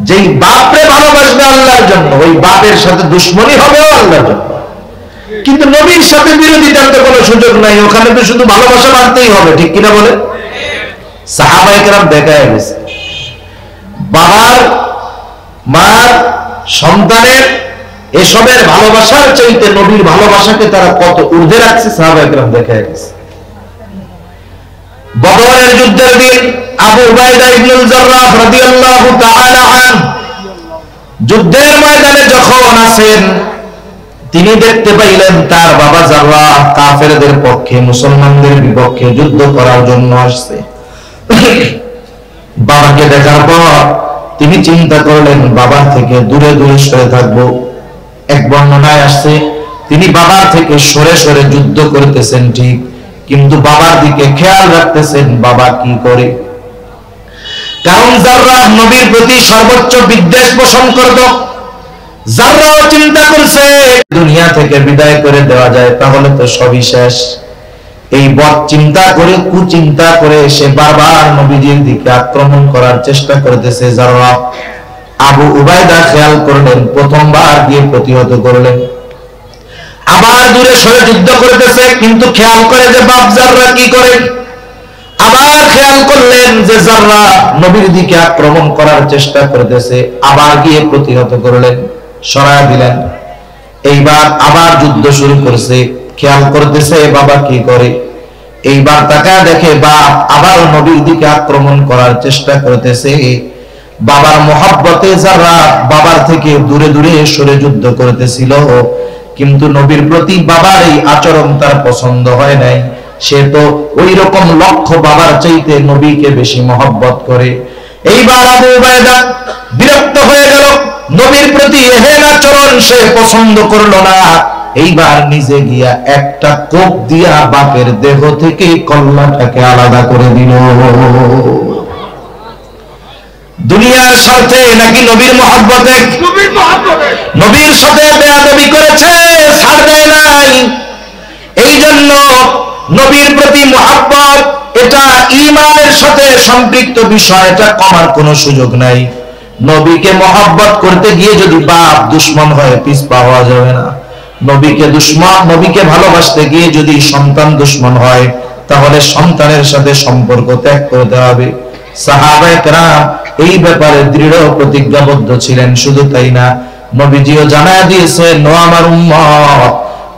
Speaker 1: যেই বাপরে ভালোবাসবে আল্লাহর জন্য, ওই বাপের সাথে দুশ্মনী হবে আল্লাহর জন্য। কিন্তু নবীর সাথে বিরোধিতার তো কোনো সুযোগ নাই, ওখানে তো শুধু ভালোবাসা বাড়তেই হবে, ঠিক কিনা বলে? সাহাবায়ে কেরাম দেখায় গেছে বাবার, মার, সন্তানের এসবের ভালোবাসার চাইতে নবীর ভালোবাসাকে তারা কত ঊর্ধ্বে রাখছে, সাহাবায়ে কেরাম দেখায় গেছে। বদরের যুদ্ধের দিন আবু উবাইদা ইবনুল জাররাহ রাদিয়াল্লাহু তাআলা আন যুদ্ধের ময়দানে যখন আছেন, তিনি দেখতে পাইলেন তার বাবা জাররাহ কাফেরদের পক্ষে, মুসলমানদের বিপক্ষে যুদ্ধ করার জন্য আসছে। বাবাকে দেখার পর তিনি চিন্তা করলেন বাবার থেকে দূরে দূরে সরে থাকবো। এক বর্ণনায় আসছে তিনি বাবার থেকে সরে সরে যুদ্ধ করতেছেন ঠিক, কিন্তু বাবার দিকে খেয়াল রাখতেছেন বাবা কি করে। কারণ জাররাহ নবীর প্রতি সর্বোচ্চ বিদ্বেষ পোষণ করত। জাররাহ চিন্তা করছে দুনিয়া থেকে বিদায় করে দেওয়া যায় তাহলে তো সবই শেষ। এই বদ চিন্তা করে, কুচিন্তা করে সে বারবার নবীজির দিকে আক্রমণ করার চেষ্টা করতেছে। জাররাহ আবু উবাইদা খেয়াল করলেন, প্রথমবার গিয়ে প্রতিহত করলেন, আবার দূরে সরে যুদ্ধ করতেছে, কিন্তু খেয়াল করে যে বাপ জাররাহ কি করে। আবার খেয়াল করলেন যে জাররাহ নবীর দিকে আক্রমণ করার চেষ্টা করতেছে, আবার গিয়ে প্রতিহত করলেন, সরায় দিলেন। এইবার আবার যুদ্ধ শুরু করছে, খেয়াল করতেছে বাবা কি করে। এইবার তাকায় দেখে বাপ আবার নবীর দিকে আক্রমণ করার চেষ্টা করতেছে। বাবার মহব্বতে জাররাহ বাবার থেকে দূরে দূরে সরে যুদ্ধ করতেছিল, কিন্তু নবীর প্রতি বাবার এই আচরণ তার পছন্দ হয় নাই। সে তো ওই রকম লক্ষ্য বাবার চাইতে নবীকে বেশি মহব্বত করে। এইবার আবু উবাইদা বিরক্ত হয়ে গেল, নবীর প্রতি এহেন আচরণ সে পছন্দ করলো না। এইবার নিজে গিয়া একটা কোপ দিয়া বাপের দেহ থেকে কল্লাটাকে আলাদা করে দিল। দুনিয়ার স্বার্থে নাকি নবীর মহব্বতে? নবীর সাথে বেয়াদবি করেছে, ছাড় দেয় নাই। এই জন্য নবীর প্রতি মহব্বত এটা ঈমানের সাথে সম্পৃক্ত বিষয়, এটা কমার কোনো সুযোগ নাই। নবীকে মহব্বত করতে গিয়ে যদি বাপ দুশ্মন হয় পিছপা হওয়া যাবে না। নবীকে ভালোবাসতে গিয়ে যদি সন্তান দুশ্মন হয় তাহলে সন্তানের সাথে সম্পর্ক ত্যাগ করতে হবে। সাহাবায়ে কেরাম এই ব্যাপারে দৃঢ় প্রতিজ্ঞাবদ্ধ ছিলেন। শুধু তাই না, নবীজিও জানায়া দিয়েছেন, ও আমার উম্মত,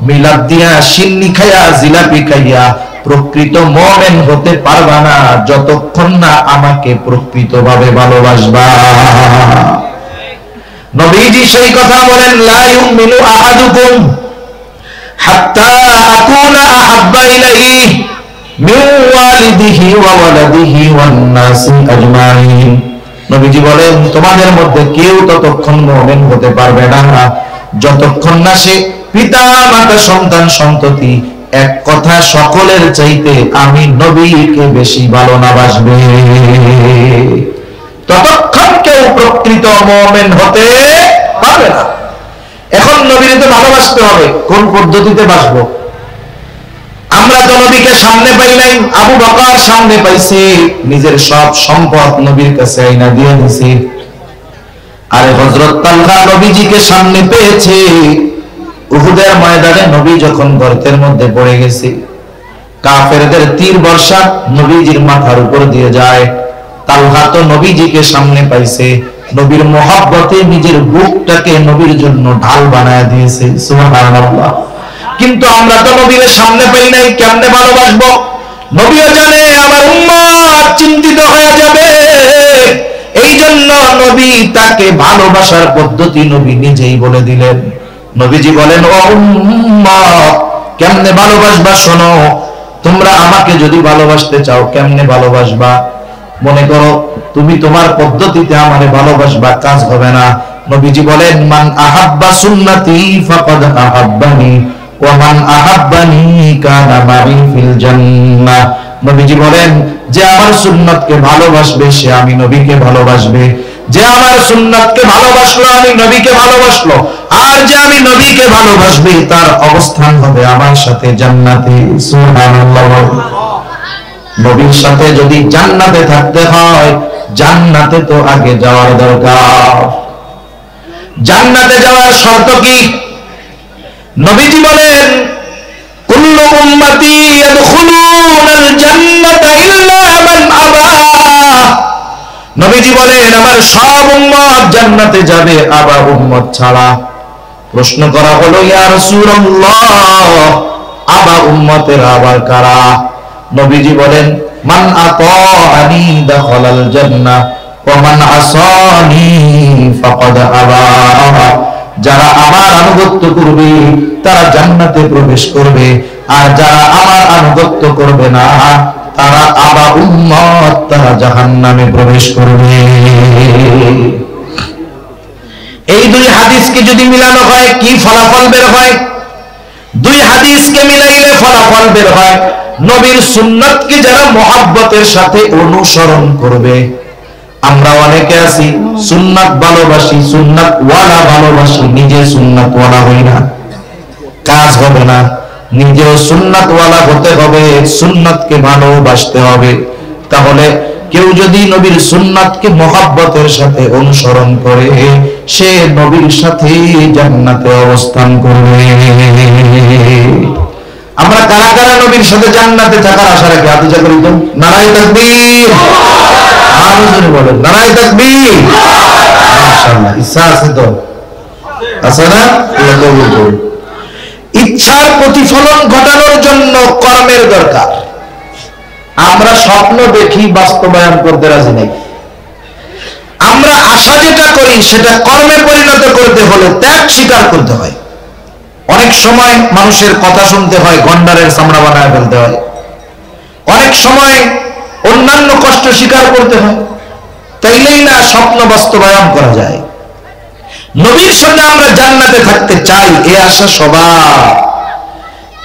Speaker 1: মিলাদ দিয়া, সিন্নি খাইয়া, জিলাপি খাইয়া প্রকৃত মুমিন হতে পারবা না যতক্ষণ না আমাকে প্রকৃতভাবে ভালোবাসবা। নবীজি সেই কথা বলেন, লা ইউমিনু আহাদুকুম হাত্তা আকুনা আহাব্বা ইলাইহি মিন ওয়ালিদিহি ওয়া ওয়ালাদিহি ওয়ান নাসি আজমাইন। নবীজি বলেন, তোমাদের মধ্যে কেউ ততক্ষণ মুমিন হতে পারবে না যতক্ষণ না সে পিতা মাতা সন্তান সন্ততি এক কথা সকলের চাইতে আমি নবীকে বেশি ভালো না বাসবে। ততক্ষণ কেউ প্রকৃত মুমিন হতে পারবে না। এখন নবীকে তো ভালোবাসতে হবে। কোন পদ্ধতিতে বাসবো? আমরা তো নবীকে সামনে পাই নাই, আবু বকর সামনে পাইছে, নিজের সব সম্পদ নবীর কাছে আইনা দিয়ে দিছে। আর হযরত তালহা নবীজিকে সামনে পেয়েছে। উহুদের ময়দানে নবী যখন গর্তের মধ্যে পড়ে গেছে, কাফেরদের তীর বর্ষা নবীজির মাথার উপর দিয়ে যায়। তালহা তো নবীজিকে সামনে পাইছে, নবীর মহব্বতে নিজের বুকটাকে নবীর জন্য ঢাল বানায় দিয়েছে। সুবহানাল্লাহ। কিন্তু আমরা তো নবীর সামনে পাই নাই, কেমনে ভালোবাসবো? নবীও জানে আমার উম্মত চিন্তিত হয়ে যাবে, এই জন্য নবী তাকে ভালোবাসার পদ্ধতি নবী নিজেই বলে দিলেন। নবীজি বলেন, ও উম্মত কেমনে ভালোবাসবা শোনো। তোমরা আমাকে যদি ভালোবাসতে চাও কেমনে ভালোবাসবা? মনে করো তুমি তোমার পদ্ধতিতে আমারে ভালোবাসবা, কাজ হবে না। নবীজি বলেন, মান আহাব্বা সুন্নতি ফাকাদ আহাব্বানি ওয়া মান আহাব্বানি কানা মাই ফিল জান্নাহ। নবীজি বলেন, যে আমার সুন্নতকে ভালোবাসবে সে আমি নবীকে ভালোবাসবে, যে আমার সুন্নতকে ভালোবাসলো আমি নবীকে ভালোবাসলো, আর যে আমি নবীকে ভালোবাসবে তার অবস্থান হবে আমার সাথে জান্নাতে। সুবহানাল্লাহ। নবীর সাথে যদি জান্নাতে থাকতে হয়, জান্নাতে তো আগে যাওয়ার দরকার। জান্নাতে যাওয়ার শর্ত কি? নবীজি বলেন, কুল্লু উম্মতি ইয়াদখুলুনাল জান্নাতা ইল্লা মান আবা। নবীজি বলেন, আমার সব উম্মত জান্নাতে যাবে, আবা উম্মত ছাড়া। প্রশ্ন করা হলো, ইয়া রাসূলুল্লাহ, আবা উম্মতের আবার কারা? নবীজি বলেন, মান আতাআনি দাখালাল জান্নাহ ওয়া মান আসানি ফাকাদ আবা। যারা আমার আনুগত্য করবে তারা জান্নাতে প্রবেশ করবে, আর যারা আমার আনুগত্য করবে না তারা আবা উম্মত, তারা জাহান্নামে প্রবেশ করবে। এই দুই হাদিসকে যদি মিলানো হয় কি ফলাফল বের হয়? দুই হাদিসকে মিলাইলে ফলাফল বের হয়, নবীর সুন্নাতকে যারা মহব্বতের সাথে অনুসরণ করবে। আমরা অনেকে আছি সুন্নাত ভালোবাসি, সুন্নাত ওয়ালা ভালোবাসি, নিজে সুন্নাত ওয়ালা হই না, কাজ হবে না। নিজেও সুন্নাত ওয়ালা হতে হবে, সুন্নাতকে ভালোবাসতে হবে। তাহলে কেউ যদি নবীর সুন্নাতকে মহব্বতের সাথে অনুসরণ করে, সে নবীর সাথে জান্নাতে অবস্থান করবে। আমরা কারা কারা নবীর সাথে জান্নাতে থাকার আশা রাখি? হাত উঁচা করি তো। নারায়ে তাকবীর। আরো জোরে বলেন, নারায়ে তাকবীর। মাশাআল্লাহ, ইচ্ছা আছে তো? আছে না? ইচ্ছার প্রতিফলন ঘটানোর জন্য কর্মের দরকার। আমরা স্বপ্ন দেখি, বাস্তবায়ন করতে রাজি নাই। আমরা আশা যেটা করি সেটা কর্মে পরিণত করতে হলে ত্যাগ স্বীকার করতে হয়। অনেক সময় মানুষের কথা শুনতে হয়, গন্ডারের চামড়া বানায় ফেলতে হয়। অনেক সময় অন্যান্য কষ্ট স্বীকার করতে হয়, তাইলেই না স্বপ্ন বাস্তবায়ন করা যায়। নবীর সঙ্গে আমরা জান্নাতে থাকতে চাই, এ আশা সবার,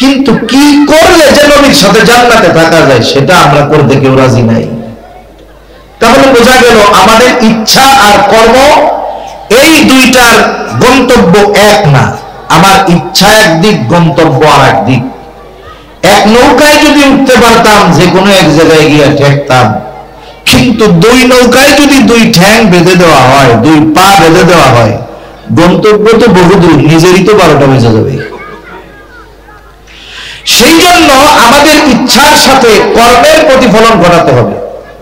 Speaker 1: কিন্তু কি করলে যে নবীর সাথে জান্নাতে থাকা যায় সেটা আমরা করতে কেউ রাজি নাই। তাহলে বোঝা গেল আমাদের ইচ্ছা আর কর্ম এই দুইটার গন্তব্য এক না। আমার ইচ্ছা একদিক, গন্তব্য আর একদিক। এক নৌকায় যদি উঠতে পারতাম যে কোনো এক জায়গায় গিয়ে ঠেকতাম, কিন্তু দুই নৌকায় যদি দুই ঠ্যাং বেঁধে দেওয়া হয়, দুই পা বেঁধে দেওয়া হয়, গন্তব্য তো বহুদূর, নিজেরই তো 12টা বেজে যাবে। সেই জন্য আমাদের ইচ্ছার সাথে কর্মের প্রতিফলন ঘটাতে হবে।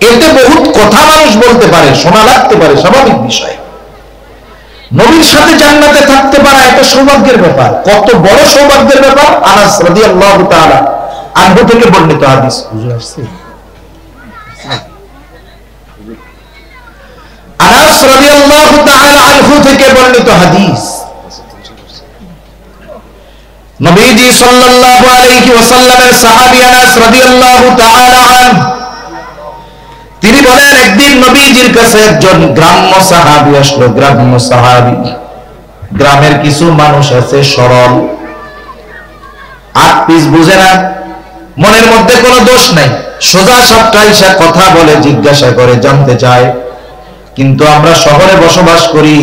Speaker 1: এতে বহুত কথা মানুষ বলতে পারে, শোনা লাগতে পারে, স্বাভাবিক বিষয়। নবীর সাথে জান্নাতে থাকতে পারা এটা সৌভাগ্যের ব্যাপার। কত বড় সৌভাগ্যের ব্যাপার! আনাস রাদিয়াল্লাহু তাআলা আনহু থেকে বর্ণিত হাদিস। আনাস রাদিয়াল্লাহু তাআলা আনহু থেকে বর্ণিত হাদিস, নবীজি সাল্লাল্লাহু আলাইহি ওয়াসাল্লামের সাহাবী আনাস রাদিয়াল্লাহু তাআলা আনহু তিনি বলেন, একদিন নবীজির কাছে একজন গ্রাম্য সাহাবী আসলো। গ্রাম্য সাহাবী, গ্রামের কিছু মানুষ আছে সরল, আট পিস বুঝে না, মনের মধ্যে কোনো দোষ নাই, সোজা সাপটা এসে কথা বলে, জিজ্ঞাসা করে, জানতে চায় কিন্তু আমরা শহরে বসবাস করি,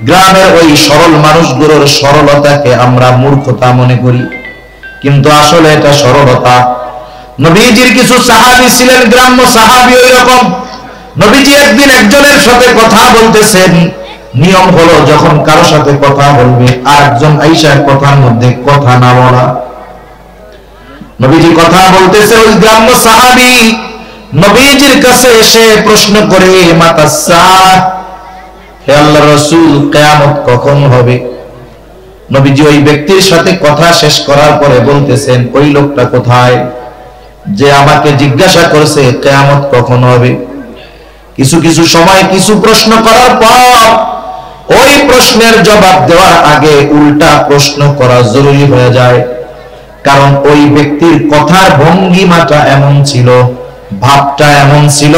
Speaker 1: গ্রামের ওই সরল মানুষগুলোর সরলতাকে আমরা মূর্খতা মনে করি, কিন্তু আসলে এটা সরলতা। নবীজির কিছু সাহাবী ছিলেন গ্রাম্য সাহাবী ওই রকম। নবীজি একদিন একজনের সাথে কথা বলতেছেন, নিয়ম হলো যখন কারো সাথে কথা বলবে আর একজন আইসা কথার মধ্যে কথা না বলা। নবীজি কথা বলতেছে, ওই গ্রাম্য সাহাবী নবীজির কাছে এসে প্রশ্ন করে, মাতাসা, হে আল্লাহর রাসূল, কিয়ামত কখন হবে? নবীজি ওই ব্যক্তির সাথে কথা শেষ করার পরে বলতেছেন, ওই লোকটা কোথায় যে আমাকে জিজ্ঞাসা করছে কিয়ামত কখন হবে? কিছু কিছু সময় কিছু প্রশ্ন করার পর ওই প্রশ্নের জবাব দেওয়ার আগে উল্টা প্রশ্ন করা জরুরি হয়ে যায়, কারণ ওই ব্যক্তির কথার ভঙ্গিমাটা এমন ছিল, ভাবটা এমন ছিল,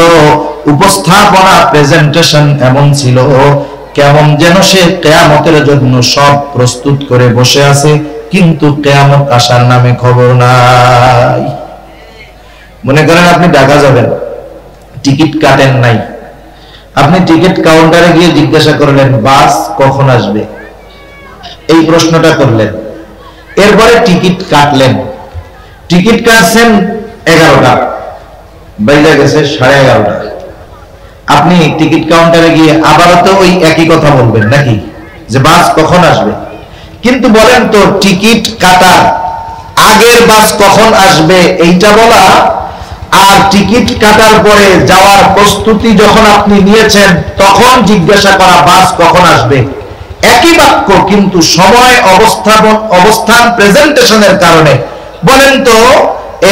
Speaker 1: উপস্থাপনা প্রেজেন্টেশন এমন ছিল, কেমন যেন সে কিয়ামতের জন্য সব প্রস্তুত করে বসে আছে, কিন্তু কিয়ামত আসার নামে খবর নাই। মনে করেন আপনি ঢাকা যাবেন, টিকিট কাটেন নাই, আপনি টিকিট কাউন্টারে গিয়ে জিজ্ঞাসা করলেন বাস কখন আসবে, এই প্রশ্নটা করলেন, এরপরে টিকিট কাটলেন, টিকিট কাটছেন 11টা, বাইরে গেছে 11:30। আপনি টিকিট কাউন্টারে গিয়ে আবারও তো ওই একই কথা বলবেন নাকি, যে বাস কখন আসবে? কিন্তু বলেন তো, টিকিট কাটার আগের বাস কখন আসবে এইটা বলা আর টিকিট কাটার পরে যাওয়ার প্রস্তুতি যখন আপনি নিয়েছেন তখন জিজ্ঞাসা করা বাস কখন আসবে, একই বাক্য, কিন্তু সময় অবস্থান প্রেজেন্টেশনের কারণে বলেন তো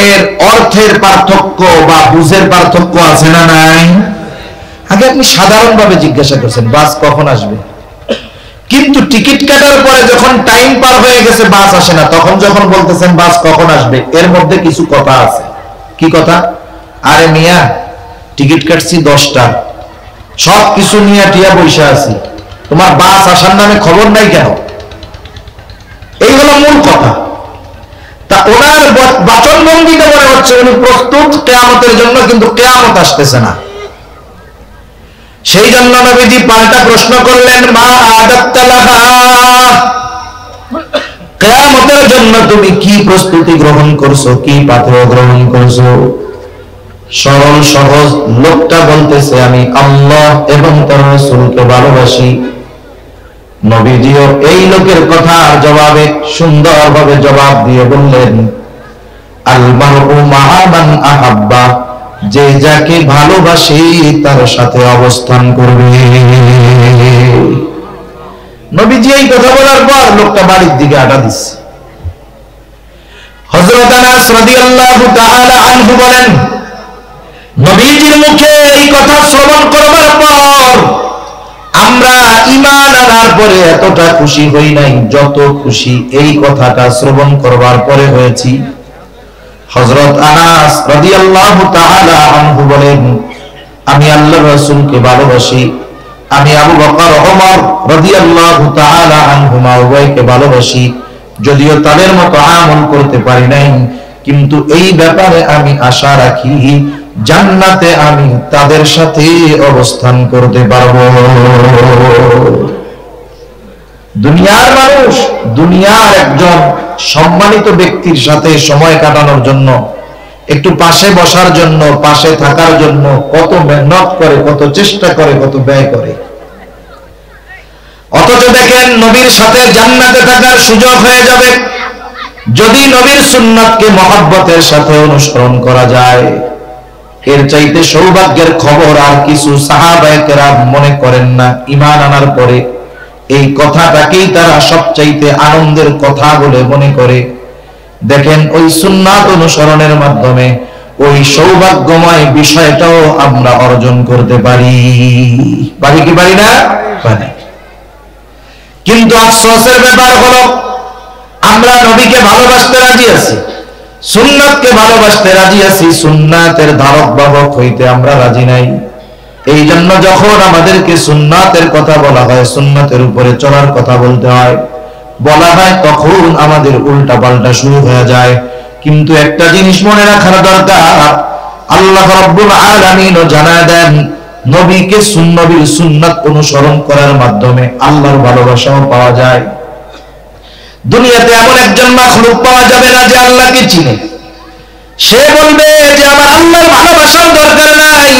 Speaker 1: এর অর্থের পার্থক্য বা বুঝের পার্থক্য আছে না নাই? আগে আপনি সাধারণভাবে জিজ্ঞাসা করছেন বাস কখন আসবে, কিন্তু টিকিট কাটার পরে যখন টাইম পার হয়ে গেছে বাস আসে না, তখন যখন বলতেছেন বাস কখন আসবে, এর মধ্যে কিছু কথা আছে। কি কথা? আরে মিয়া, টিকিট কাটছি 10টা, সব কিছু নিয়ে টিয়া বৈশা আছি, তোমার বাস আসার নামে খবর নাই কেন? এই হলো মূল কথা। তা ওনার বাচন ভঙ্গিটা মনে হচ্ছে উনি প্রস্তুত কিয়ামতের জন্য, কিন্তু কিয়ামত আসতেছে না। সেই জন্য নবীজি পাল্টা প্রশ্ন করলেন, মা আদাত্তা লাহা, কিয়ামতের জন্য তুমি কি প্রস্তুতি গ্রহণ করছো, কি পাত্র গ্রহণ করছো? সরল সহজ লোকটা বলতেছে, আমি আল্লাহ এবং তার রাসূলকে ভালোবাসি। নবীজিও এই লোকের কথার জবাবে সুন্দরভাবে জবাব দিয়ে বললেন, আল মারউ মা'a মান আহাব্বা, যে যাকে ভালোবাসে তার সাথে অবস্থান করবে। নবীজি এই কথা বলার পর লোকটা বাড়ির দিকে আটা দিচ্ছে। হযরত আনাস রাদিয়াল্লাহু তাআলা আনহু বলেন, নবীজির মুখে এই কথা শ্রবণ করবার পর আমরা ঈমান আনার পরে এতটা খুশি হই নাই যত খুশি এই কথাটা শ্রবণ করবার পরে হয়েছি। হযরত আনাস রাদিয়াল্লাহু তাআলা আনহু বলেন, আমি আল্লাহর রাসূলকে ভালোবাসি, আমি আবু বকর ওমর রাদিয়াল্লাহু তাআলা আনহুমা উভয়কে ভালোবাসি, যদিও তাদের মতো আমল করতে পারি নাই, কিন্তু এই ব্যাপারে আমি আশা রাখি জান্নাতে আমি তাদের সাথে অবস্থান করতে পারবো। দুনিয়ার মানুষ দুনিয়ার একজন সম্মানিত ব্যক্তির সাথে সময় কাটানোর জন্য, একটু পাশে বসার জন্য, পাশে থাকার জন্য কত মেহনত করে, কত চেষ্টা করে, কত ব্যয় করে। অথচ দেখেন নবীর সাথে জান্নাতে থাকার সুযোগ হয়ে যাবে যদি নবীর সুন্নাতকে মহব্বতের সাথে অনুসরণ করা যায়। এর চাইতে সৌভাগ্যের খবর আর কিছু সাহাবায়ে কেরাম মনে করেন না। ঈমান আনার পরে এই কথাটাকেই তারা সবচাইতে আনন্দের কথা বলে মনে করে। দেখেন ওই সুন্নাত অনুসরণের মাধ্যমে ওই সৌভাগ্যময় বিষয়টাও আমরা অর্জন করতে পারি। পারি কি পারি না? পারি। কিন্তু আফসোসের ব্যাপার হলো আমরা নবীকে ভালোবাসতে রাজি আছি, সুন্নাতকে ভালোবাসতে রাজি আছি, সুন্নাতের ধারক বাহক হইতে আমরা রাজি নাই। এই জন্য যখন আমাদেরকে সুন্নাতের কথা বলা হয়, সুন্নাতের উপরে চলার কথা বলতে হয়, বলা হয়, তখন আমাদের উল্টা পাল্টা শুরু হয়ে যায়। কিন্তু একটা জিনিস মনে রাখার দরকার, আল্লাহ রাব্বুল আলামিনও জানায় দেন, নবীকে নবীর সুন্নাত অনুসরণ করার মাধ্যমে আল্লাহর ভালোবাসাও পাওয়া যায়। দুনিয়াতে এমন একজন মাখলুক পাওয়া যাবে না যে আল্লাহকে চিনে, সে বলবে যে আমার আল্লাহর ভালোবাসার দরকার নাই।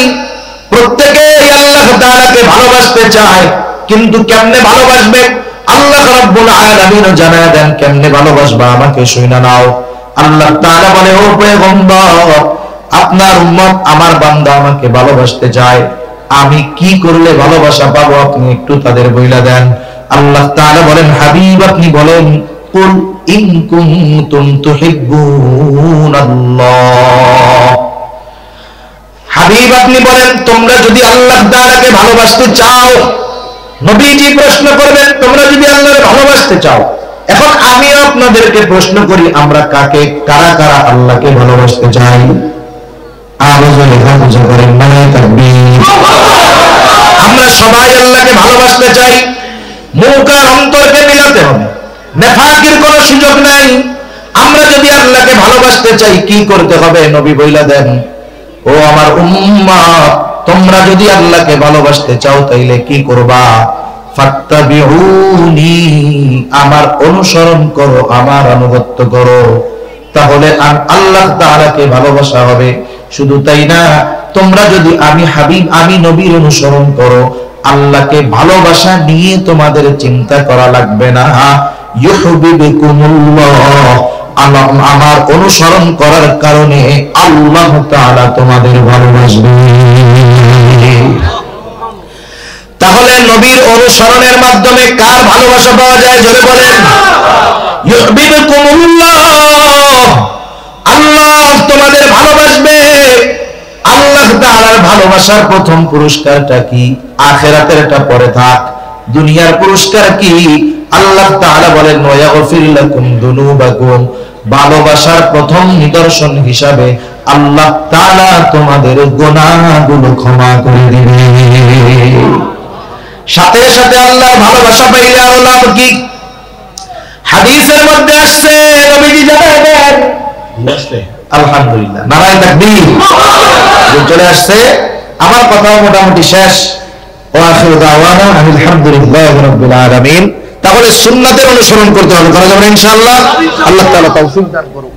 Speaker 1: প্রত্যেকেই আল্লাহ তাআলাকে ভালোবাসতে চায়, কিন্তু কেমনে ভালোবাসবে? আল্লাহ রাব্বুল আলামিন জানায় দেন কেমনে ভালোবাসবা, আমাকে শুইনা নাও। আল্লাহ তাআলা বলে, ও পয়গম্বর, আপনার উম্মত আমার বান্দা আমাকে ভালোবাসতে চায়, আমি কি করলে ভালোবাসা পাবো আপনি একটু তাদের বইলা দেন। আল্লাহ তাআলা বলেন, হাবিব আপনি বলেন, কুল ইন কুনতুম তুহিব্বুনাল্লাহ। হাবিব আপনি বলেন, তোমরা যদি আল্লাহ তাআলাকে ভালোবাসতে চাও, নবীজি প্রশ্ন করবেন, তোমরা যদি আল্লাহকে ভালোবাসতে চাও। এখন আমিও আপনাদেরকে প্রশ্ন করি, আমরা কাকে কারা কারা আল্লাহকে ভালোবাসতে চাই? আমরা সবাই আল্লাহকে ভালোবাসতে চাই। মুখ আর অন্তরকে মিলাতে হবে, নেফাকের কোনো সুযোগ নাই। আমরা যদি আল্লাহকে ভালোবাসতে চাই কি করতে হবে? নবী বইলা দেন, ও আমার উম্মত, তোমরা যদি আল্লাহকে ভালোবাসতে চাও তাইলে কি করবা? ফাত্তাবিউনি, আমার অনুসরণ করো, আমার আনুগত্য করো, তাহলে আল্লাহ তাআলাকে ভালোবাসা হবে। শুধু তাই না, তোমরা যদি আমি হাবিব আমি নবীর অনুসরণ করো, আল্লাহকে ভালোবাসা নিয়ে তোমাদের চিন্তা করা লাগবে না। ইউহিব্বুকুমুল্লাহ, আমার অনুসরণ করার কারণে আল্লাহ তাআলা তোমাদের ভালোবাসবে। তাহলে নবীর অনুসরণের মাধ্যমে কার ভালোবাসা পাওয়া যায়? জোরে বলেন। ইউহিব্বুকুমুল্লাহ, আল্লাহ তোমাদের ভালোবাসবে। আল্লাহ তাআলার ভালোবাসার প্রথম পুরস্কারটা কি? আখিরাতের এটা পরে থাক, দুনিয়ার পুরস্কার কি? আল্লাহ তাআলা বলেন, ওয়াগফির লাকুম যুনুবাকুম, ভালোবাসার প্রথম নিদর্শন হিসাবে আল্লাহ তাআলা তোমাদের গুনাহগুলো ক্ষমা করে দিবে। সাথে সাথে আল্লাহর ভালোবাসা পাইলে আরো লাভ কি? হাদিসের মধ্যে আসছে, নবীজি জানায় দেন, আলহামদুলিল্লাহ, নারায়ে তাকবীর চলে আসছে। আমার কথা মোটামুটি শেষ। ওয়া আখিরু দাওয়ানা আলহামদুলিল্লাহি রাব্বিল আলামিন। তাহলে সুন্নাতের অনুসরণ করতে হবে, করা যাবে ইনশাআল্লাহ। আল্লাহ তাআলা তৌফিক দান করুন।